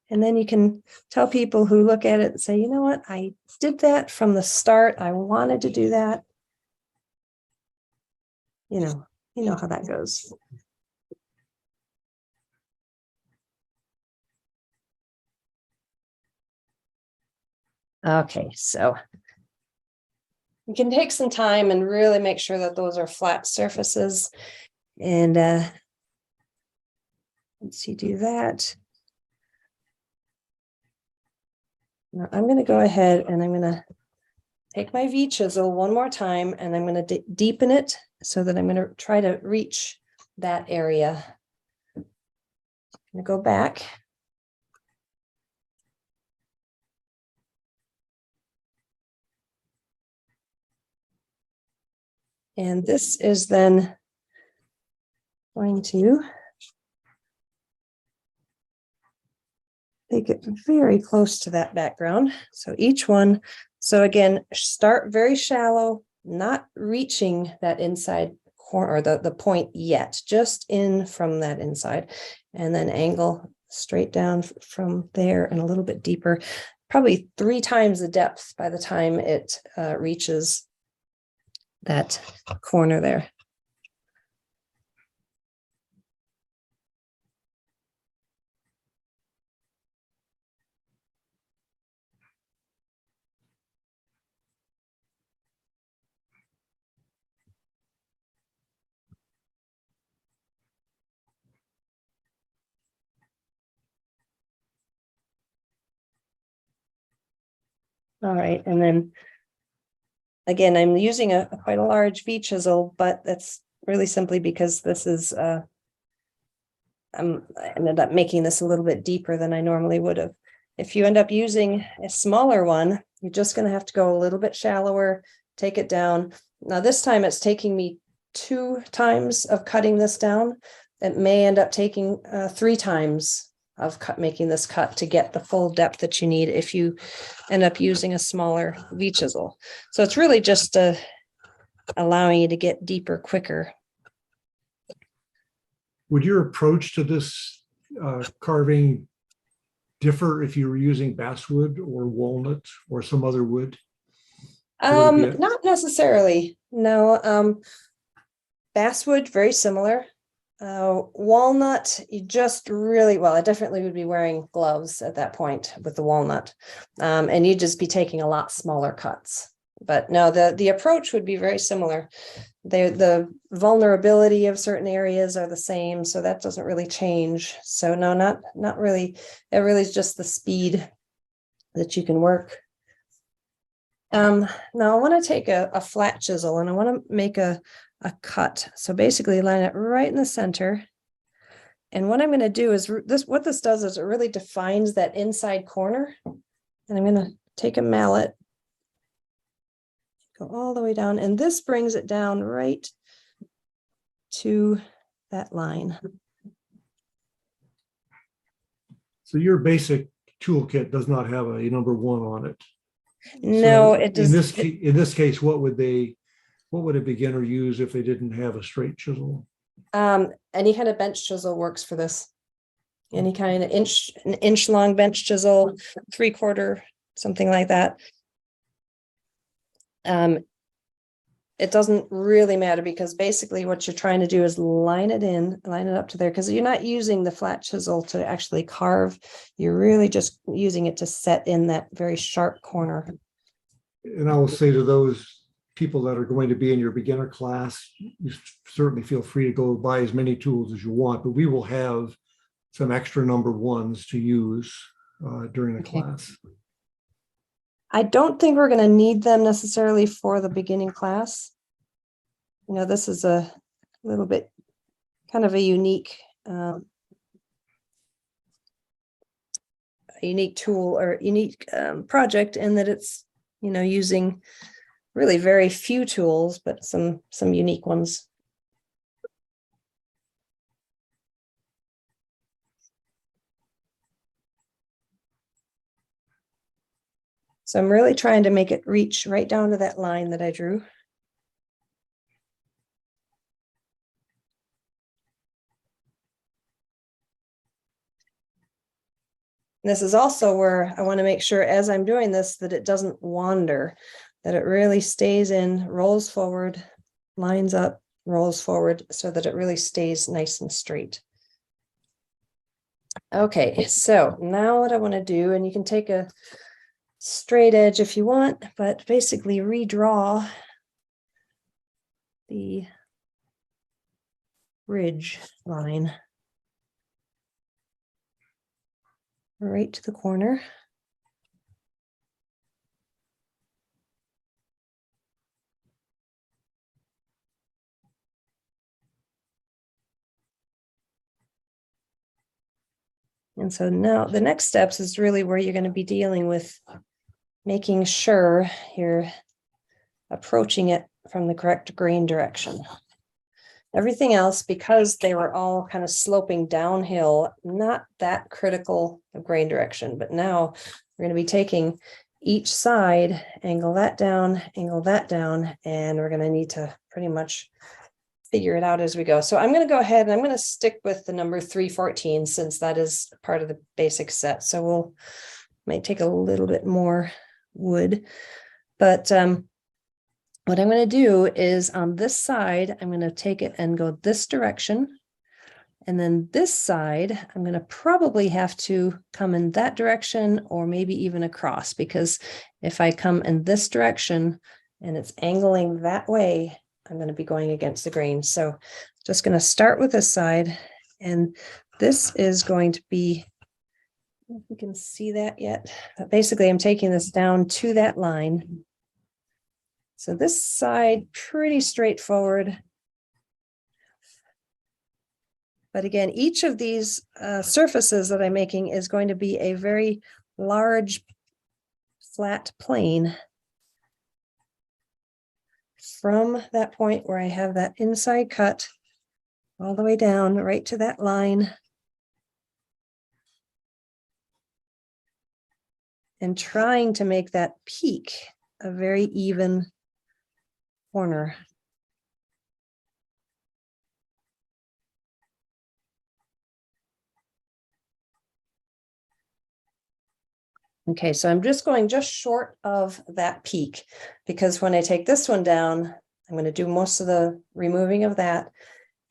And then you can tell people who look at it and say, you know what, I did that from the start. I wanted to do that. You know how that goes. Okay, so you can take some time and really make sure that those are flat surfaces. And once you do that, now I'm going to go ahead and I'm going to take my V chisel one more time, and I'm going to deepen it so that I'm going to try to reach that area. I'm going to go back. And this is then going to take it very close to that background. So each one, so again, start very shallow, not reaching that inside corner or the point yet, just in from that inside, and then angle straight down from there and a little bit deeper, probably 3 times the depth by the time it reaches that corner there. All right, and then again, I'm using quite a large V chisel, but that's really simply because this is I ended up making this a little bit deeper than I normally would have. If you end up using a smaller one, you're just going to have to go a little bit shallower, take it down. Now this time it's taking me 2 times of cutting this down. It may end up taking 3 times of making this cut to get the full depth that you need if you end up using a smaller V chisel. So it's really just allowing you to get deeper quicker. Would your approach to this carving differ if you were using basswood or walnut or some other wood? Not necessarily. No. Basswood, very similar. Walnut, you just really, well, I definitely would be wearing gloves at that point with the walnut. And you'd just be taking a lot smaller cuts. But no, the approach would be very similar. The vulnerability of certain areas are the same, so that doesn't really change. So no, not really. It really is just the speed that you can work. Now I want to take a flat chisel and I want to make a cut. So basically line it right in the center. And what I'm going to do is what this does is it really defines that inside corner. And I'm going to take a mallet, go all the way down, and this brings it down right to that line. So your basic toolkit does not have a number 1 on it. No, So it does. in this case, what would a beginner use if they didn't have a straight chisel? Any kind of bench chisel works for this. Any kind of an inch long bench chisel, 3/4, something like that. It doesn't really matter because basically what you're trying to do is line it up to there, because you're not using the flat chisel to actually carve. You're really just using it to set in that very sharp corner. And I will say to those people that are going to be in your beginner class, you certainly feel free to go buy as many tools as you want, but we will have some extra number 1s to use during the class. I don't think we're going to need them necessarily for the beginning class. You know, this is a little bit kind of a unique tool or unique project in that it's, you know, using really very few tools, but some unique ones. So I'm really trying to make it reach right down to that line that I drew. And this is also where I want to make sure as I'm doing this that it doesn't wander, that it really stays in, rolls forward, lines up, rolls forward, so that it really stays nice and straight. Okay, so now what I want to do, and you can take a straight edge if you want, but basically redraw the ridge line right to the corner. And so now the next steps is really where you're going to be dealing with making sure you're approaching it from the correct grain direction. Everything else, because they were all kind of sloping downhill, not that critical of grain direction, but now we're going to be taking each side, angle that down, and we're going to need to pretty much figure it out as we go. So I'm going to go ahead and I'm going to stick with the number 314 since that is part of the basic set. So might take a little bit more wood, but what I'm going to do is on this side, I'm going to take it and go this direction. And then this side, I'm going to probably have to come in that direction or maybe even across, because if I come in this direction and it's angling that way, I'm going to be going against the grain. So just going to start with this side. And this is going to be, I don't know if you can see that yet, but basically I'm taking this down to that line. So this side, pretty straightforward. But again, each of these surfaces that I'm making is going to be a very large flat plane from that point where I have that inside cut all the way down right to that line. And trying to make that peak a very even corner. Okay, so I'm just going just short of that peak, because when I take this one down, I'm going to do most of the removing of that.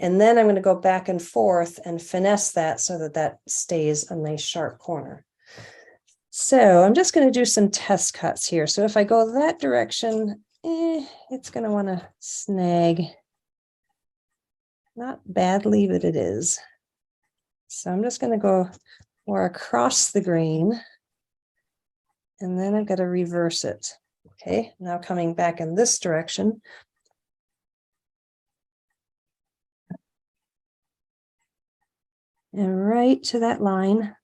And then I'm going to go back and forth and finesse that so that that stays a nice sharp corner. So I'm just going to do some test cuts here. So if I go that direction, it's going to want to snag. Not badly, but it is. So I'm just going to go more across the grain. And then I've got to reverse it. Okay, now coming back in this direction. And right to that line.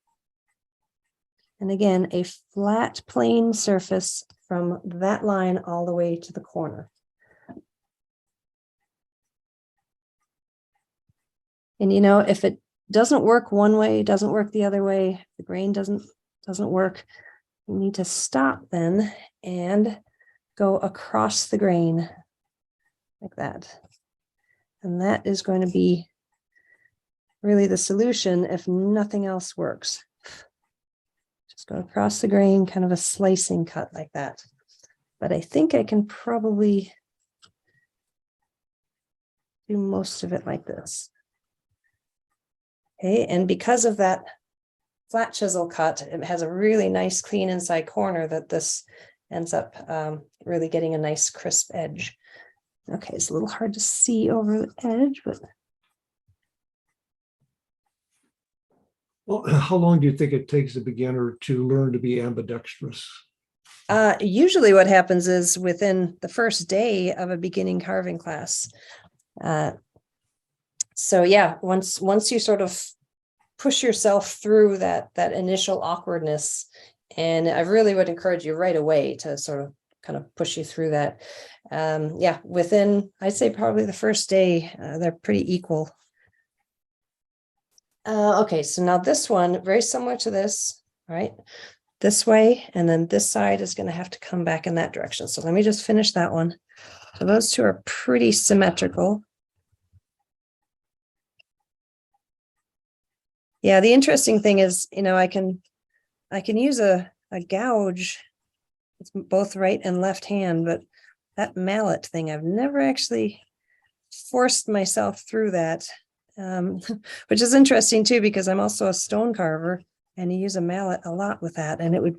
And again, a flat plane surface from that line all the way to the corner. And you know, if it doesn't work one way, it doesn't work the other way, the grain doesn't work, you need to stop then and go across the grain like that. And that is going to be really the solution if nothing else works. Just go across the grain, kind of a slicing cut like that. But I think I can probably do most of it like this. Okay, and because of that flat chisel cut, it has a really nice clean inside corner that this ends up really getting a nice crisp edge. Okay, it's a little hard to see over the edge, but Well, how long do you think it takes a beginner to learn to be ambidextrous? usually what happens is within the first day of a beginning carving class. So yeah, once you sort of push yourself through that initial awkwardness, and I really would encourage you right away to sort of kind of push you through that. Yeah, within, I'd say probably the first day, they're pretty equal. Okay, so now this one, very similar to this, right? This way, and then this side is going to have to come back in that direction. So let me just finish that one. So those two are pretty symmetrical. Yeah, the interesting thing is, you know, I can use a gouge. It's both right and left hand, but that mallet thing, I've never actually forced myself through that, which is interesting too, because I'm also a stone carver and you use a mallet a lot with that. And it would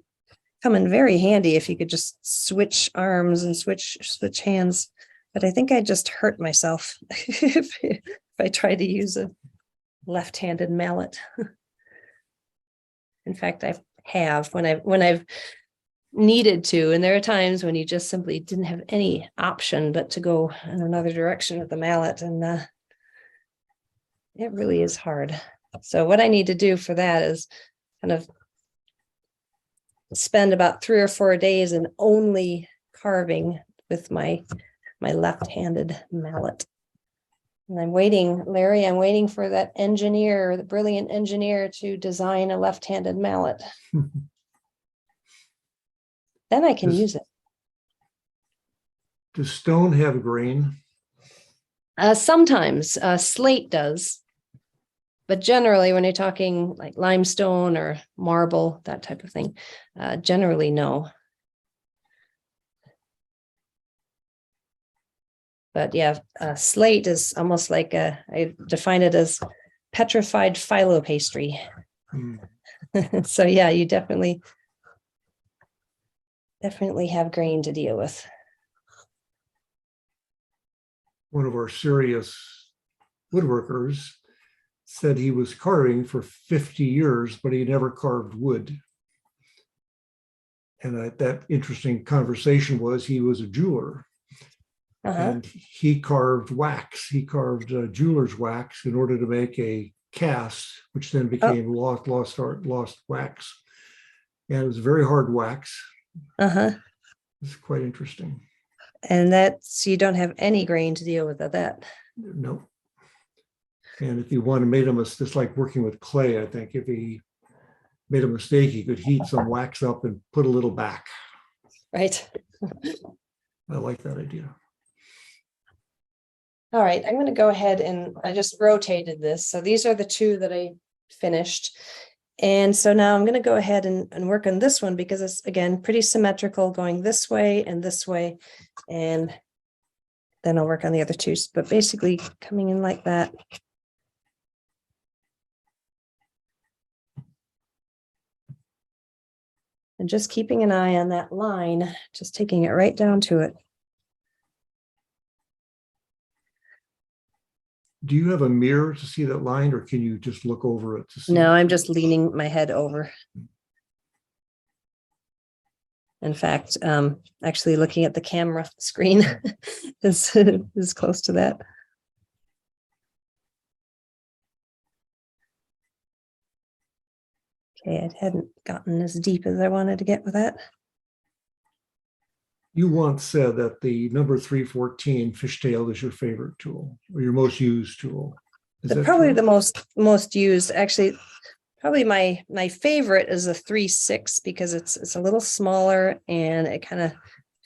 come in very handy if you could just switch arms and switch hands. But I think I just hurt myself if I tried to use a left-handed mallet. In fact, I have when I've needed to, and there are times when you just simply didn't have any option but to go in another direction with the mallet, and it really is hard. So what I need to do for that is kind of spend about 3 or 4 days in only carving with my left-handed mallet. And I'm waiting, Larry, I'm waiting for that engineer, the brilliant engineer, to design a left-handed mallet. Then I can use it. Does stone have grain? Sometimes slate does, but generally when you're talking like limestone or marble, that type of thing, generally no. But yeah, slate is almost like I define it as petrified phyllo pastry. So yeah, you definitely have grain to deal with. One of our serious woodworkers said he was carving for 50 years, but he never carved wood. And that interesting conversation was he was a jeweler. And he carved wax. He carved jeweler's wax in order to make a cast, which then became lost wax. And it was very hard wax. It's quite interesting. And that's, you don't have any grain to deal with that. No. And if he wanted made a mistake, just like working with clay, I think if he made a mistake, he could heat some wax up and put a little back. Right. I like that idea. All right, I'm going to go ahead and I just rotated this. So these are the two that I finished. And so now I'm going to go ahead and work on this one because it's, again, pretty symmetrical going this way and this way. And then I'll work on the other two, but basically coming in like that. And just keeping an eye on that line, just taking it right down to it. Do you have a mirror to see that line, or can you just look over it to see? No, it? I'm just leaning my head over. In fact, actually looking at the camera screen is close to that. Okay, I hadn't gotten as deep as I wanted to get with that. You once said that the number 314 fishtail is your favorite tool or your most used tool. Is that Probably true? the most used, actually, probably my favorite is a 3.6 because it's a little smaller and it kind of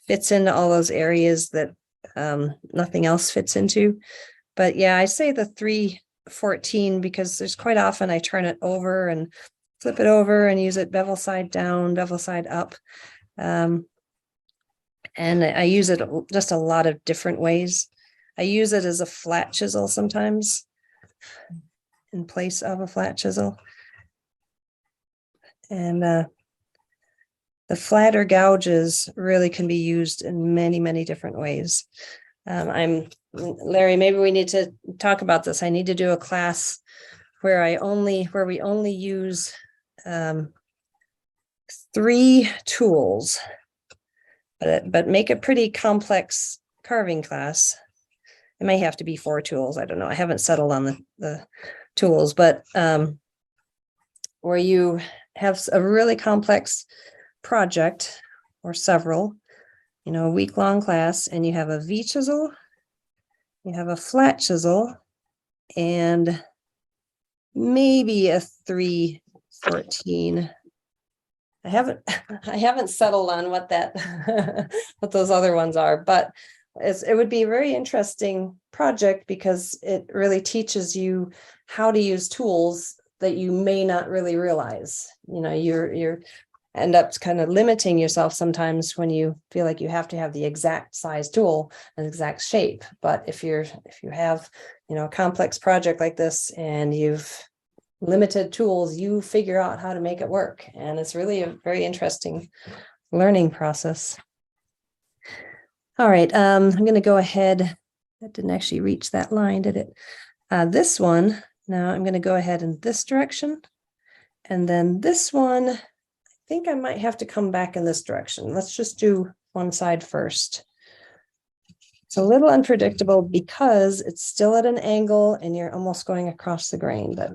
fits into all those areas that nothing else fits into. But yeah, I say the 314 because there's quite often I turn it over and flip it over and use it bevel side down, bevel side up. And I use it just a lot of different ways. I use it as a flat chisel sometimes in place of a flat chisel. And the flatter gouges really can be used in many, many different ways. Larry, maybe we need to talk about this. I need to do a class where we only use 3 tools, but make a pretty complex carving class. It may have to be 4 tools. I don't know. I haven't settled on the tools, but where you have a really complex project or several, a week-long class, and you have a V chisel, you have a flat chisel, and maybe a 314. I haven't settled on what what those other ones are, but it would be a very interesting project because it really teaches you how to use tools that you may not really realize. You're end up kind of limiting yourself sometimes when you feel like you have to have the exact size tool and exact shape. But if you have, a complex project like this and you've limited tools, you figure out how to make it work. And it's really a very interesting learning process. All right, I'm going to go ahead. That didn't actually reach that line, did it? This one, now I'm going to go ahead in this direction. And then this one, I think I might have to come back in this direction. Let's just do one side first. It's a little unpredictable because it's still at an angle and you're almost going across the grain, but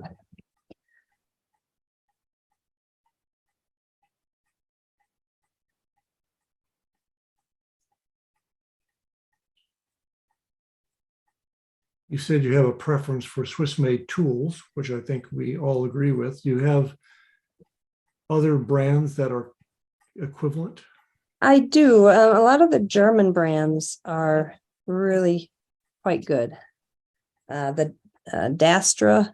You said you have a preference for Swiss-made tools, which I think we all agree with. Do you have other brands that are equivalent? I do. A lot of the German brands are really quite good. The Dastra,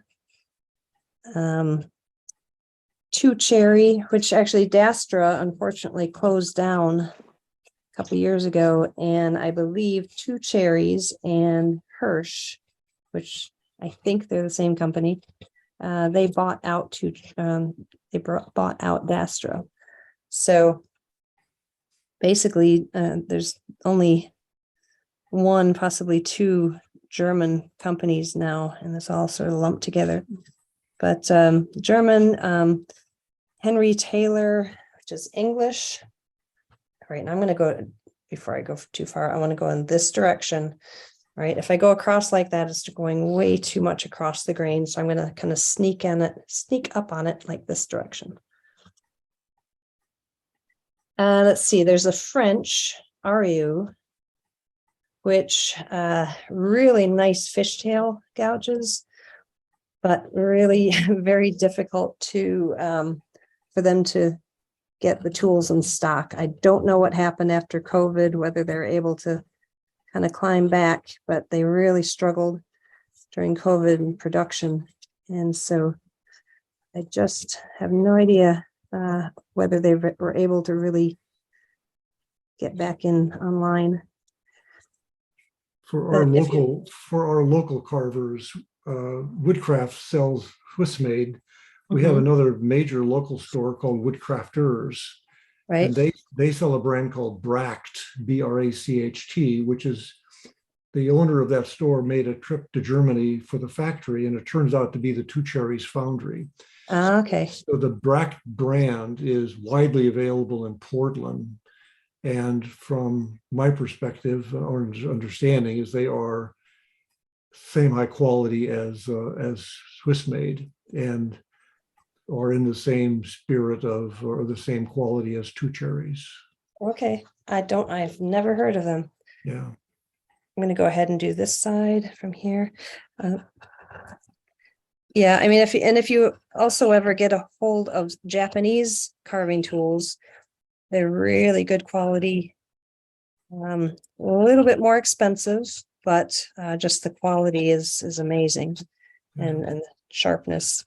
Two Cherry, which actually Dastra unfortunately closed down a couple years ago, and I believe Two Cherries and Hirsch, which I think they're the same company. They bought out bought out Dastra. So basically, there's only one, possibly 2 German companies now, and it's all sort of lumped together. But German, Henry Taylor, which is English. All right, and I'm going to go, before I go too far, I want to go in this direction. Right, if I go across like that, it's going way too much across the grain. So I'm going to kind of sneak up on it like this direction. Let's see, there's a French Ariu, which really nice fishtail gouges, but really very difficult to for them to get the tools in stock. I don't know what happened after COVID, whether they're able to kind of climb back, but they really struggled during COVID in production. And so I just have no idea whether they were able to really get back in online. For our local carvers, Woodcraft sells Swiss made. We have another major local store called Woodcrafters, Right. and they sell a brand called Bracht, Bracht, which is the owner of that store made a trip to Germany for the factory, and it turns out to be the Two Cherries foundry. Okay. So the Bracht brand is widely available in Portland. And from my perspective or understanding is they are same high quality as Swiss made and are in the same spirit of or the same quality as Two Cherries. Okay. I've never heard of them. Yeah. I'm going to go ahead and do this side from here. Yeah, I mean, if you also ever get a hold of Japanese carving tools, they're really good quality. A little bit more expensive, but just the quality is amazing, and sharpness.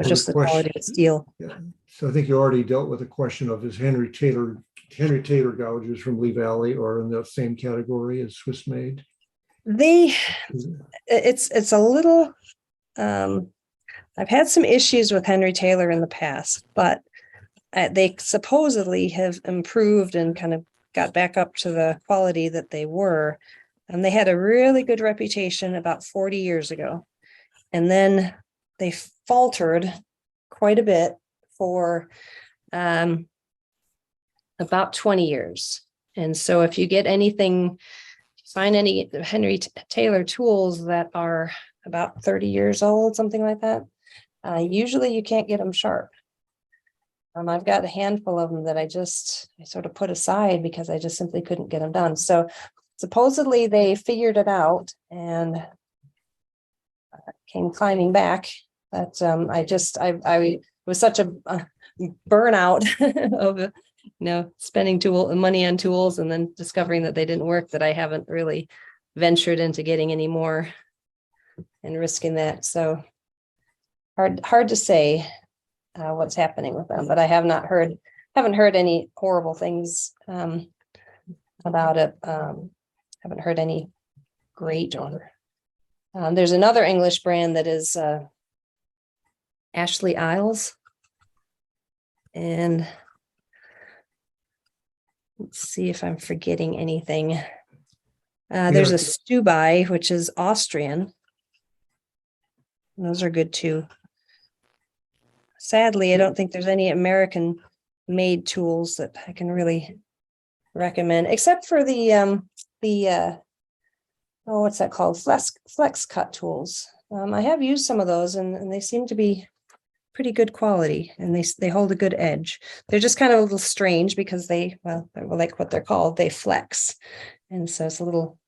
Just the quality of steel. Yeah. So I think you already dealt with the question of is Henry Taylor gouges from Lee Valley or in the same category as Swiss made? It's a little. I've had some issues with Henry Taylor in the past, but they supposedly have improved and kind of got back up to the quality that they were. And they had a really good reputation about 40 years ago. And then they faltered quite a bit for about 20 years. And so if you get find any Henry Taylor tools that are about 30 years old, something like that, usually you can't get them sharp. I've got a handful of them that I sort of put aside because I just simply couldn't get them done. So supposedly they figured it out and came climbing back. But I was such a burnout of spending money on tools and then discovering that they didn't work that I haven't really ventured into getting any more and risking that. So hard to say what's happening with them, but I haven't heard any horrible things about it. Haven't heard any great or there's another English brand that is Ashley Isles, and let's see if I'm forgetting anything. There's a Stubai, which is Austrian. Those are good too. Sadly, I don't think there's any American made tools that I can really recommend, except for the what's that called? Flex cut tools. I have used some of those and they seem to be pretty good quality and they hold a good edge. They're just kind of a little strange because they're like what they're called, they flex. And so it's a little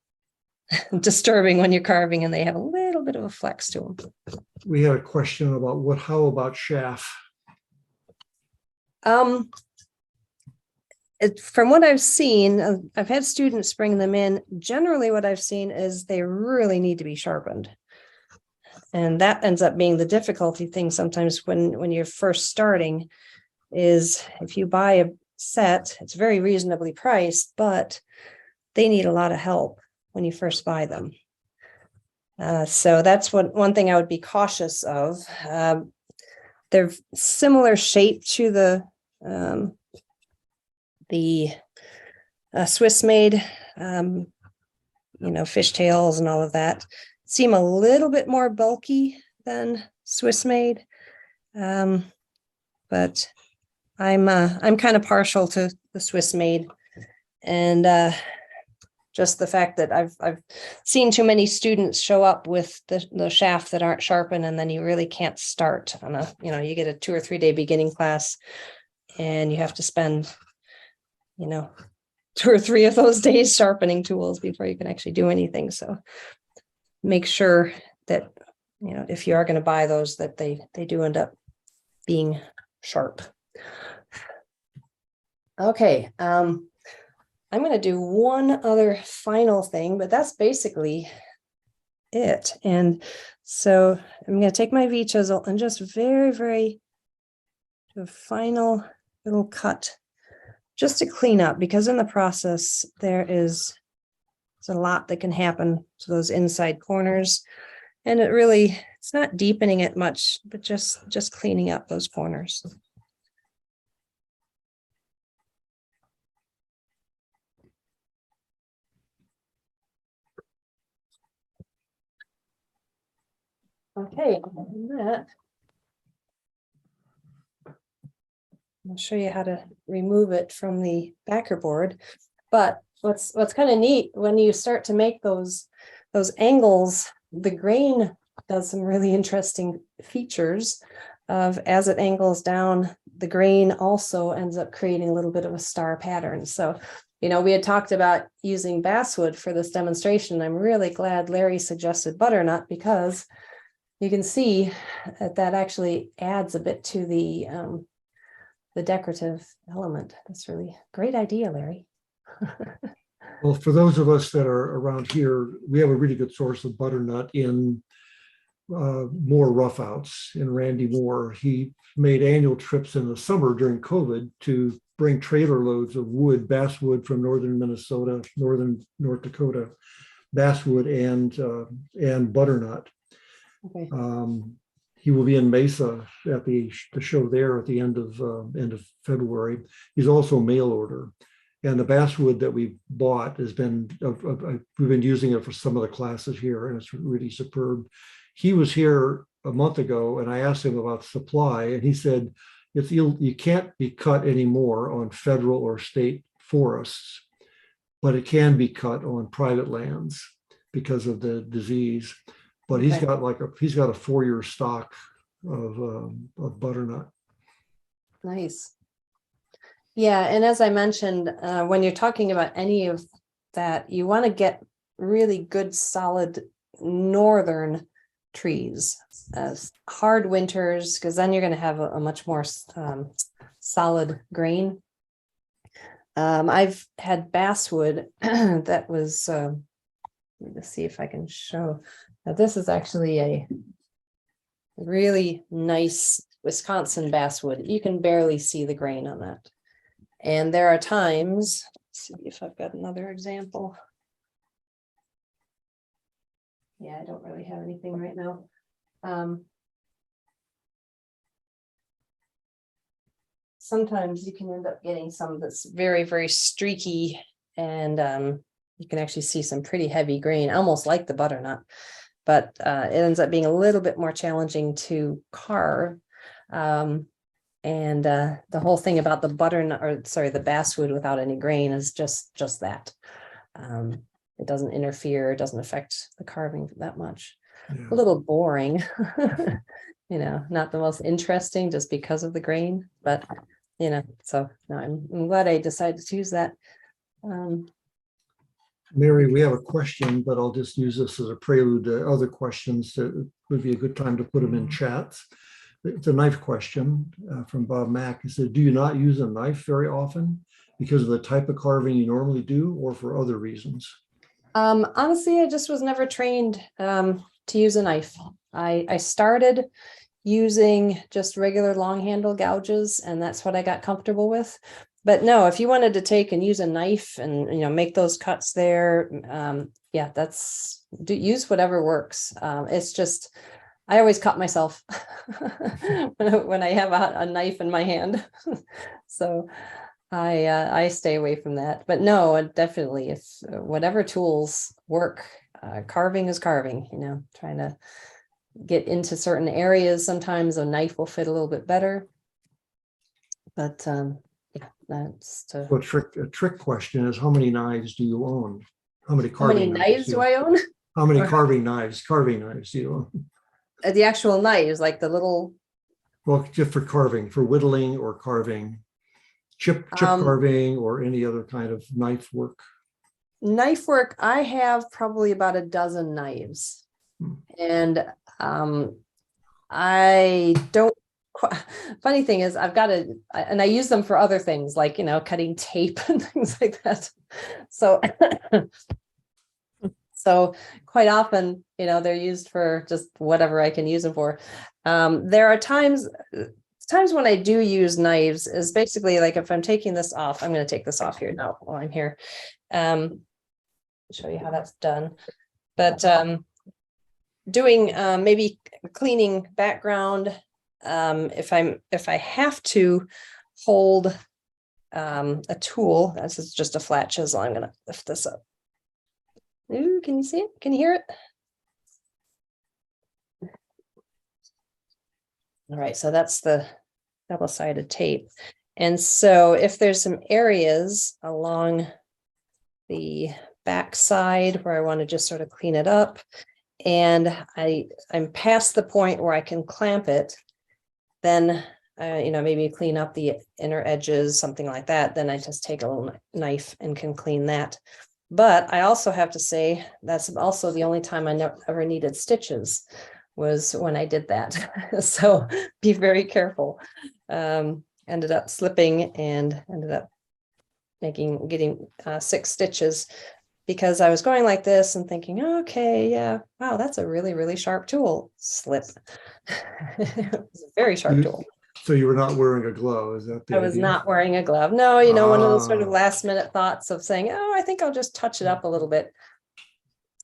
disturbing when you're carving and they have a little bit of a flex to them. We had a question about how about chaff? From what I've seen, I've had students bring them in. Generally, what I've seen is they really need to be sharpened. And that ends up being the difficulty thing sometimes when you're first starting is if you buy a set, it's very reasonably priced, but they need a lot of help when you first buy them. So that's one thing I would be cautious of. They're similar shape to the Swiss made, fishtails and all of that. Seem a little bit more bulky than Swiss made, but I'm kind of partial to the Swiss made, and just the fact that I've seen too many students show up with the shaft that aren't sharpened, and then you really can't start on you get a 2 or 3 day beginning class, and you have to spend 2 or 3 of those days sharpening tools before you can actually do anything. So make sure that, if you are going to buy those, that they do end up being sharp. Okay. I'm going to do one other final thing, but that's basically it. And so I'm going to take my V chisel and just very, very do a final little cut just to clean up, because in the process there is There's a lot that can happen to those inside corners. And it's not deepening it much, but just cleaning up those corners. Okay, that. I'll show you how to remove it from the backer board. But what's kind of neat when you start to make those angles, the grain does some really interesting features of as it angles down, the grain also ends up creating a little bit of a star pattern. So, we had talked about using basswood for this demonstration. I'm really glad Larry suggested butternut because you can see that actually adds a bit to the decorative element. That's really a great idea, Larry. Well, for those of us that are around here, we have a really good source of butternut in Moore Roughouts in Randy Moore. He made annual trips in the summer during COVID to bring trailer loads of wood, basswood from northern Minnesota, North Dakota, basswood and butternut. Okay. He will be in Mesa at the show there at the end of February. He's also mail order, and the basswood that we bought has been we've been using it for some of the classes here, and it's really superb. He was here a month ago, and I asked him about supply, and he said you can't be cut anymore on federal or state forests, but it can be cut on private lands because of the disease. But he's got he's got a 4-year stock of butternut. Nice. Yeah, and as I mentioned, when you're talking about any of that, you want to get really good, solid northern trees, hard winters, because then you're going to have a much more solid grain. I've had basswood that was, let's see if I can show. Now, this is actually a really nice Wisconsin basswood. You can barely see the grain on that. And there are times, let's see if I've got another example. Yeah, I don't really have anything right now. Sometimes you can end up getting some that's very, very streaky, and you can actually see some pretty heavy grain, almost like the butternut, but it ends up being a little bit more challenging to carve. And the whole thing about the the basswood without any grain is just that. It doesn't interfere, it doesn't affect the carving that much. Yeah. A little boring, not the most interesting just because of the grain, but so no, I'm glad I decided to use that. Mary, we have a question, but I'll just use this as a prelude to other questions. That would be a good time to put them in chats. It's a knife question from Bob Mack. He said, do you not use a knife very often because of the type of carving you normally do or for other reasons? Honestly, I just was never trained to use a knife. I started using just regular long handle gouges, and that's what I got comfortable with. But no, if you wanted to take and use a knife and make those cuts there, yeah, use whatever works. It's just I always cut myself when I have a knife in my hand. So I stay away from that. But no, definitely, if whatever tools work, carving is carving, trying to get into certain areas. Sometimes a knife will fit a little bit better. But yeah, that's So a trick question is, how many knives do you own? How many how many knives do I own? How many carving knives do you own? The actual knives, like the little. Well, just for carving, for whittling or carving, chip carving or any other kind of knife work. Knife work, I have probably about a dozen knives. And I don't. Funny thing is, I've got and I use them for other things like, cutting tape and things like that. So quite often, they're used for just whatever I can use them for. There are times when I do use knives is basically like if I'm taking this off, I'm going to take this off here now while I'm here. show you how that's done. But doing maybe cleaning background, if I have to hold a tool, this is just a flat chisel. I'm gonna lift this up. Ooh, can you see it? Can you hear it? All right, so that's the double-sided tape. And so if there's some areas along the back side where I want to just sort of clean it up, and I'm past the point where I can clamp it, then maybe clean up the inner edges, something like that, then I just take a little knife and can clean that. But I also have to say that's also the only time I ever needed stitches was when I did that. So be very careful. Ended up slipping and ended up getting 6 stitches because I was going like this and thinking, okay, yeah, wow, that's a really, really sharp tool. Slip. It was a very sharp tool. So you were not wearing a glove, is that the I was idea? not wearing a glove. No, one of those sort of last minute thoughts of saying, oh, I think I'll just touch it up a little bit.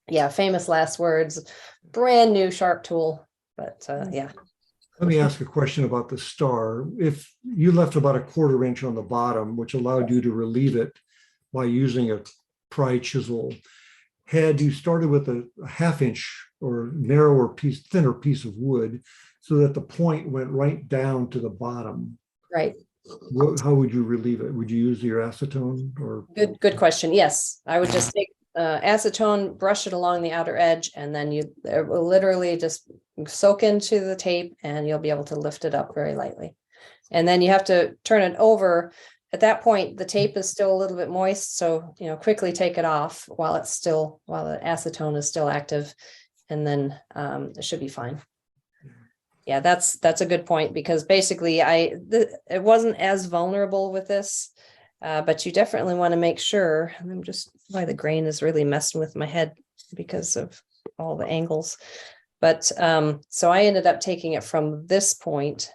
Yeah, famous last words, brand new sharp tool. But yeah. Let me ask a question about the star. If you left about a 1/4 inch on the bottom, which allowed you to relieve it by using a pry chisel, had you started with a 1/2 inch or narrower piece, thinner piece of wood, so that the point went right down to the bottom, Right. how would you relieve it? Would you use your acetone or? Good question. Yes, I would just take acetone, brush it along the outer edge, and then it will literally just soak into the tape and you'll be able to lift it up very lightly. And then you have to turn it over. At that point, the tape is still a little bit moist. So, quickly take it off while the acetone is still active, and then it should be fine. Yeah, that's a good point, because basically it wasn't as vulnerable with this, but you definitely want to make sure. I'm just why the grain is really messing with my head because of all the angles. But so I ended up taking it from this point.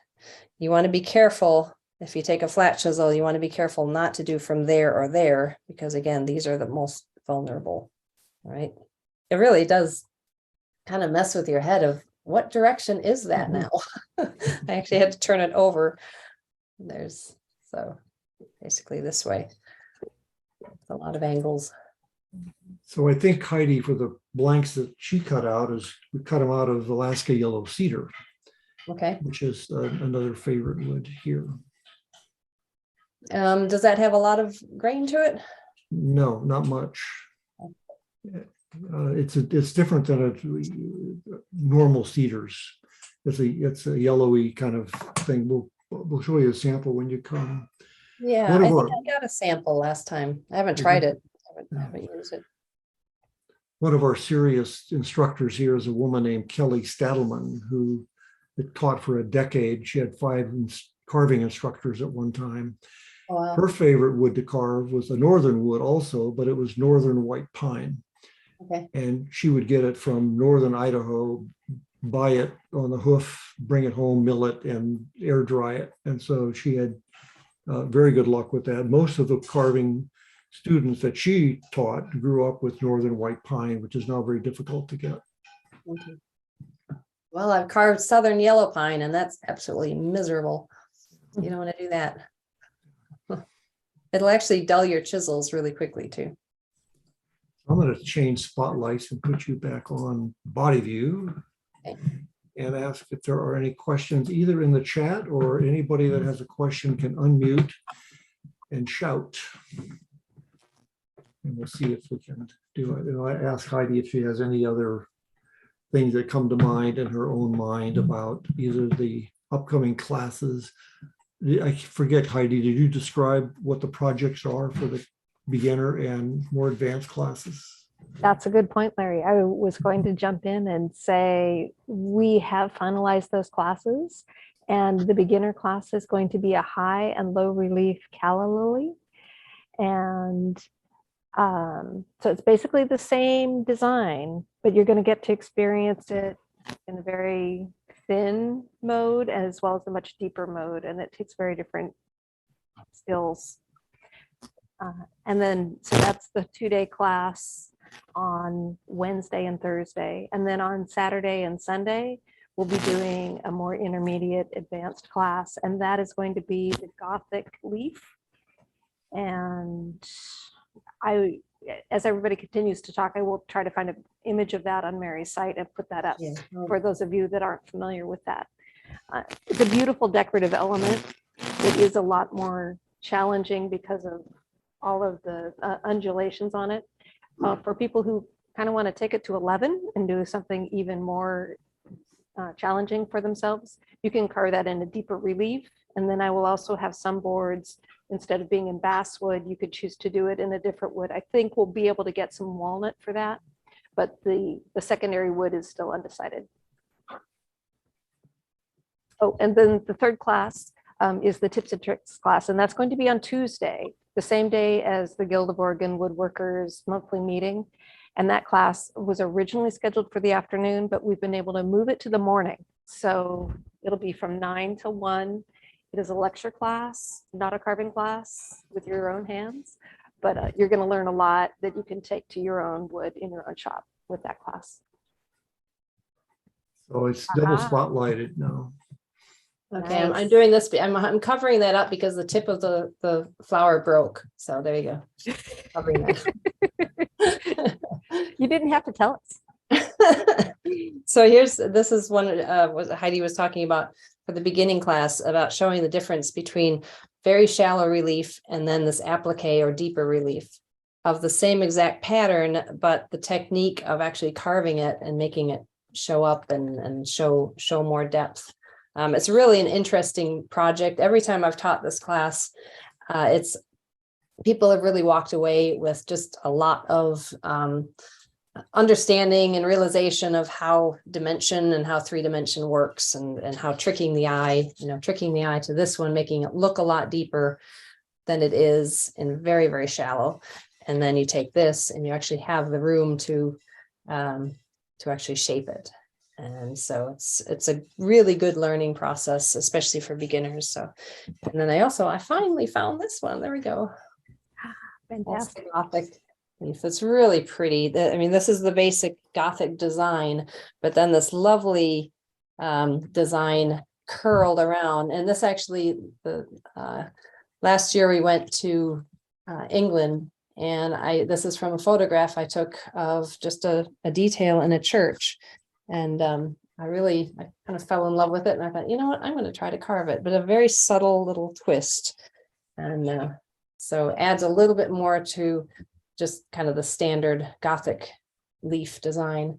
You want to be careful. If you take a flat chisel, you want to be careful not to do from there or there, because again, these are the most vulnerable, right? It really does kind of mess with your head of what direction is that now? I actually had to turn it over. So basically this way. It's a lot of angles. So I think Heidi, for the blanks that she cut out, we cut them out of Alaska yellow cedar, Okay. which is another favorite wood here. Does that have a lot of grain to it? No, not much. It's different than a normal cedars. It's a yellowy kind of thing. We'll show you a sample when you come. Yeah, I think I got a sample last time. I haven't tried it. I haven't used it. One of our serious instructors here is a woman named Kelly Stadelman, who had taught for a decade. She had 5 carving instructors at one time. Oh, wow. Her favorite wood to carve was a northern wood also, but it was northern white pine. Okay. And she would get it from northern Idaho, buy it on the hoof, bring it home, mill it, and air dry it. And so she had very good luck with that. Most of the carving students that she taught grew up with northern white pine, which is now very difficult to get. Okay. Well, I've carved southern yellow pine, and that's absolutely miserable. You don't want to do that. It'll actually dull your chisels really quickly too. I'm going to change spotlights and put you back on body view. Okay. And ask if there are any questions either in the chat, or anybody that has a question can unmute and shout. And we'll see if we can do it. I ask Heidi if she has any other things that come to mind in her own mind about either the upcoming classes. I forget, Heidi, did you describe what the projects are for the beginner and more advanced classes? That's a good point, Larry. I was going to jump in and say we have finalized those classes, and the beginner class is going to be a high and low relief calla lily. And so it's basically the same design, but you're going to get to experience it in a very thin mode as well as a much deeper mode, and it takes very different skills. And then, so that's the 2-day class. on Wednesday and Thursday. And then on Saturday and Sunday, we'll be doing a more intermediate advanced class, and that is going to be the Gothic leaf. And as everybody continues to talk, I will try to find an image of that on Mary's site and put that up Yeah. for those of you that aren't familiar with that. It's a beautiful decorative element. It is a lot more challenging because of all of the undulations on it. For people who kind of want to take it to 11 and do something even more challenging for themselves, you can carve that in a deeper relief. And then I will also have some boards, instead of being in basswood, you could choose to do it in a different wood. I think we'll be able to get some walnut for that, but the secondary wood is still undecided. Oh, and then the third class is the tips and tricks class, and that's going to be on Tuesday, the same day as the Guild of Oregon Woodworkers monthly meeting. And that class was originally scheduled for the afternoon, but we've been able to move it to the morning. So it'll be from 9 to 1. It is a lecture class, not a carving class with your own hands, but you're going to learn a lot that you can take to your own wood in your own shop with that class. So it's double Aha. spotlighted now. Okay, I'm Nice. doing this. I'm covering that up because the tip of the flower broke. So there you go. Covering that. You didn't have to tell us. So this is one what Heidi was talking about for the beginning class, about showing the difference between very shallow relief and then this applique or deeper relief of the same exact pattern, but the technique of actually carving it and making it show up and show more depth. It's really an interesting project. Every time I've taught this class, people have really walked away with just a lot of understanding and realization of how dimension and how 3-dimension works, and how tricking the eye to this one, making it look a lot deeper than it is and very, very shallow. And then you take this and you actually have the room to actually shape it. And so it's a really good learning process, especially for beginners. So, and then I finally found this one. There we go. That's Fantastic. the Gothic leaf. It's really pretty. I mean, this is the basic Gothic design, but then this lovely design curled around. And this actually, last year we went to England, and this is from a photograph I took of just a detail in a church. And I kind of fell in love with it. And I thought, you know what, I'm going to try to carve it, but a very subtle little twist. And so adds a little bit more to just kind of the standard Gothic leaf design.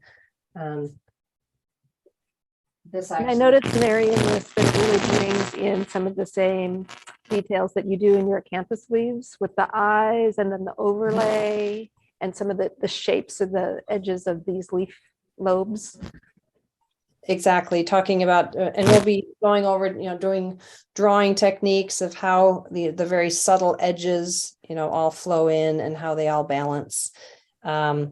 This And I noticed, Mary, in this, that really brings in some of the same details that you do in your acanthus leaves with the eyes and then the overlay and some of the shapes of the edges of these leaf lobes. Exactly, talking about, and we'll be going over, doing drawing techniques of how the very subtle edges, all flow in and how they all balance. And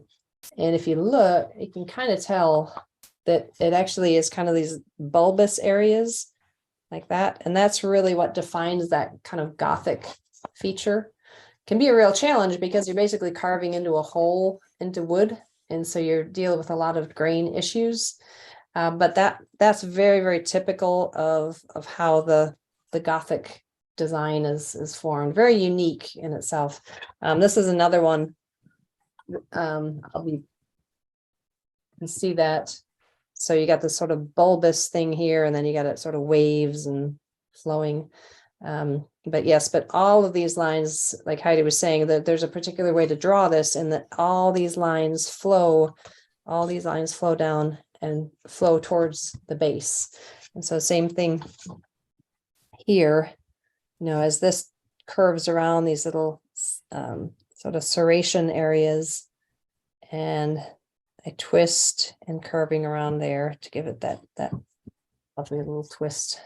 if you look, you can kind of tell that it actually is kind of these bulbous areas like that. And that's really what defines that kind of Gothic feature. Can be a real challenge because you're basically carving into a hole into wood. And so you're dealing with a lot of grain issues. But that's very, very typical of how the Gothic design is formed. Very unique in itself. This is another one. You can see that. So you got this sort of bulbous thing here, and then you got it sort of waves and flowing. But all of these lines, like Heidi was saying, that there's a particular way to draw this, and that all these lines flow down and flow towards the base. And so same thing here, as this curves around these little sort of serration areas, and I twist and curving around there to give it that lovely little twist.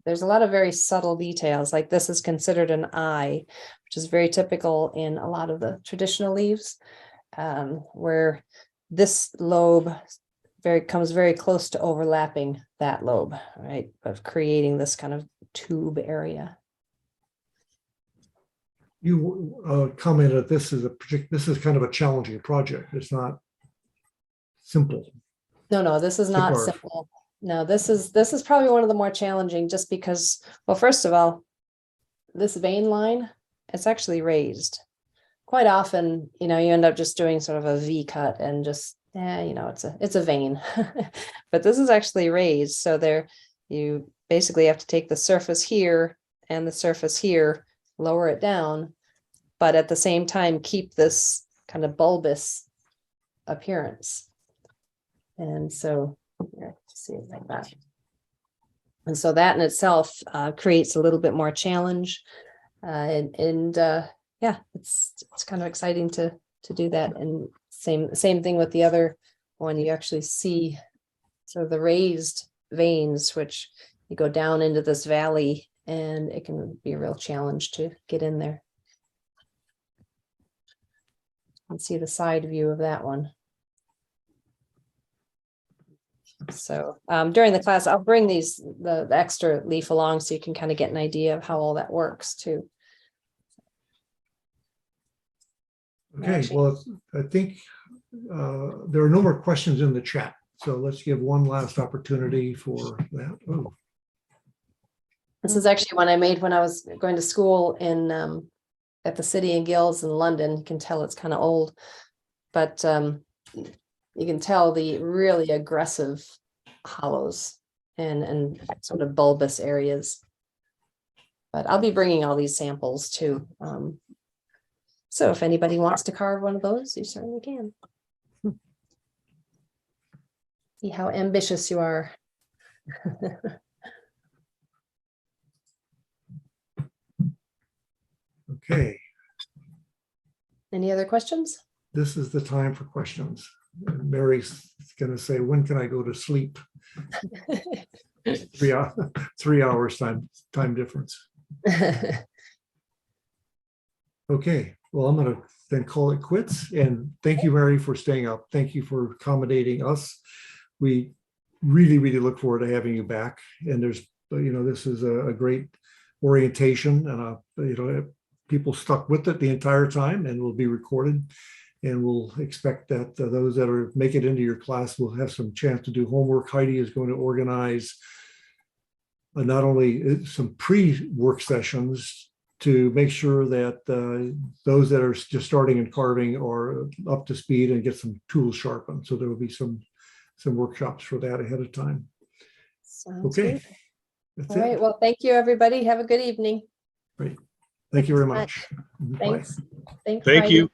There's a lot of very subtle details, like this is considered an eye, which is very typical in a lot of the traditional leaves, where this lobe comes very close to overlapping that lobe, right, of creating this kind of tube area. You commented this is kind of a challenging project. It's not simple. No, this is not carve. simple. No, this is probably one of the more challenging just because, well, first of all, this vein line, it's actually raised. Quite often, you end up just doing sort of a V cut and just, it's a vein. But this is actually raised. So you basically have to take the surface here and the surface here, lower it down, but at the same time, keep this kind of bulbous appearance. And so, here, see it like that. And so that in itself creates a little bit more challenge. Yeah, it's kind of exciting to do that. And same thing with the other one. You actually see sort of the raised veins, which you go down into this valley, and it can be a real challenge to get in there. And see the side view of that one. So during the class, I'll bring the extra leaf along so you can kind of get an idea of how all that works too. Okay, well, I think there are no more questions in the chat. So let's give one last opportunity for that. Oh, This is actually one I made when I was going to school in at the City and Guilds in London. You can tell it's kind of old, but you can tell the really aggressive hollows and sort of bulbous areas. But I'll be bringing all these samples too. So if anybody wants to carve one of those, you certainly can. See how ambitious you are. okay, Any other questions? this is the time for questions. And Mary's going to say, when can I go to sleep? 3 hours time difference. Okay, well, I'm going to then call it quits. And thank you, Mary, for staying up. Thank you for accommodating us. We really, really look forward to having you back. And there's, this is a great orientation, and people stuck with it the entire time, and will be recorded. And we'll expect that those that make it into your class will have some chance to do homework. Heidi is going to organize not only some pre-work sessions to make sure that those that are just starting in carving are up to speed and get some tools sharpened. So there will be some workshops for that ahead of time. Sounds Okay. good. That's All right. it. Well, thank you, everybody. Have a good evening. Great. Thank you very much. Bye. Thanks. Thanks. Thank Heidi. you.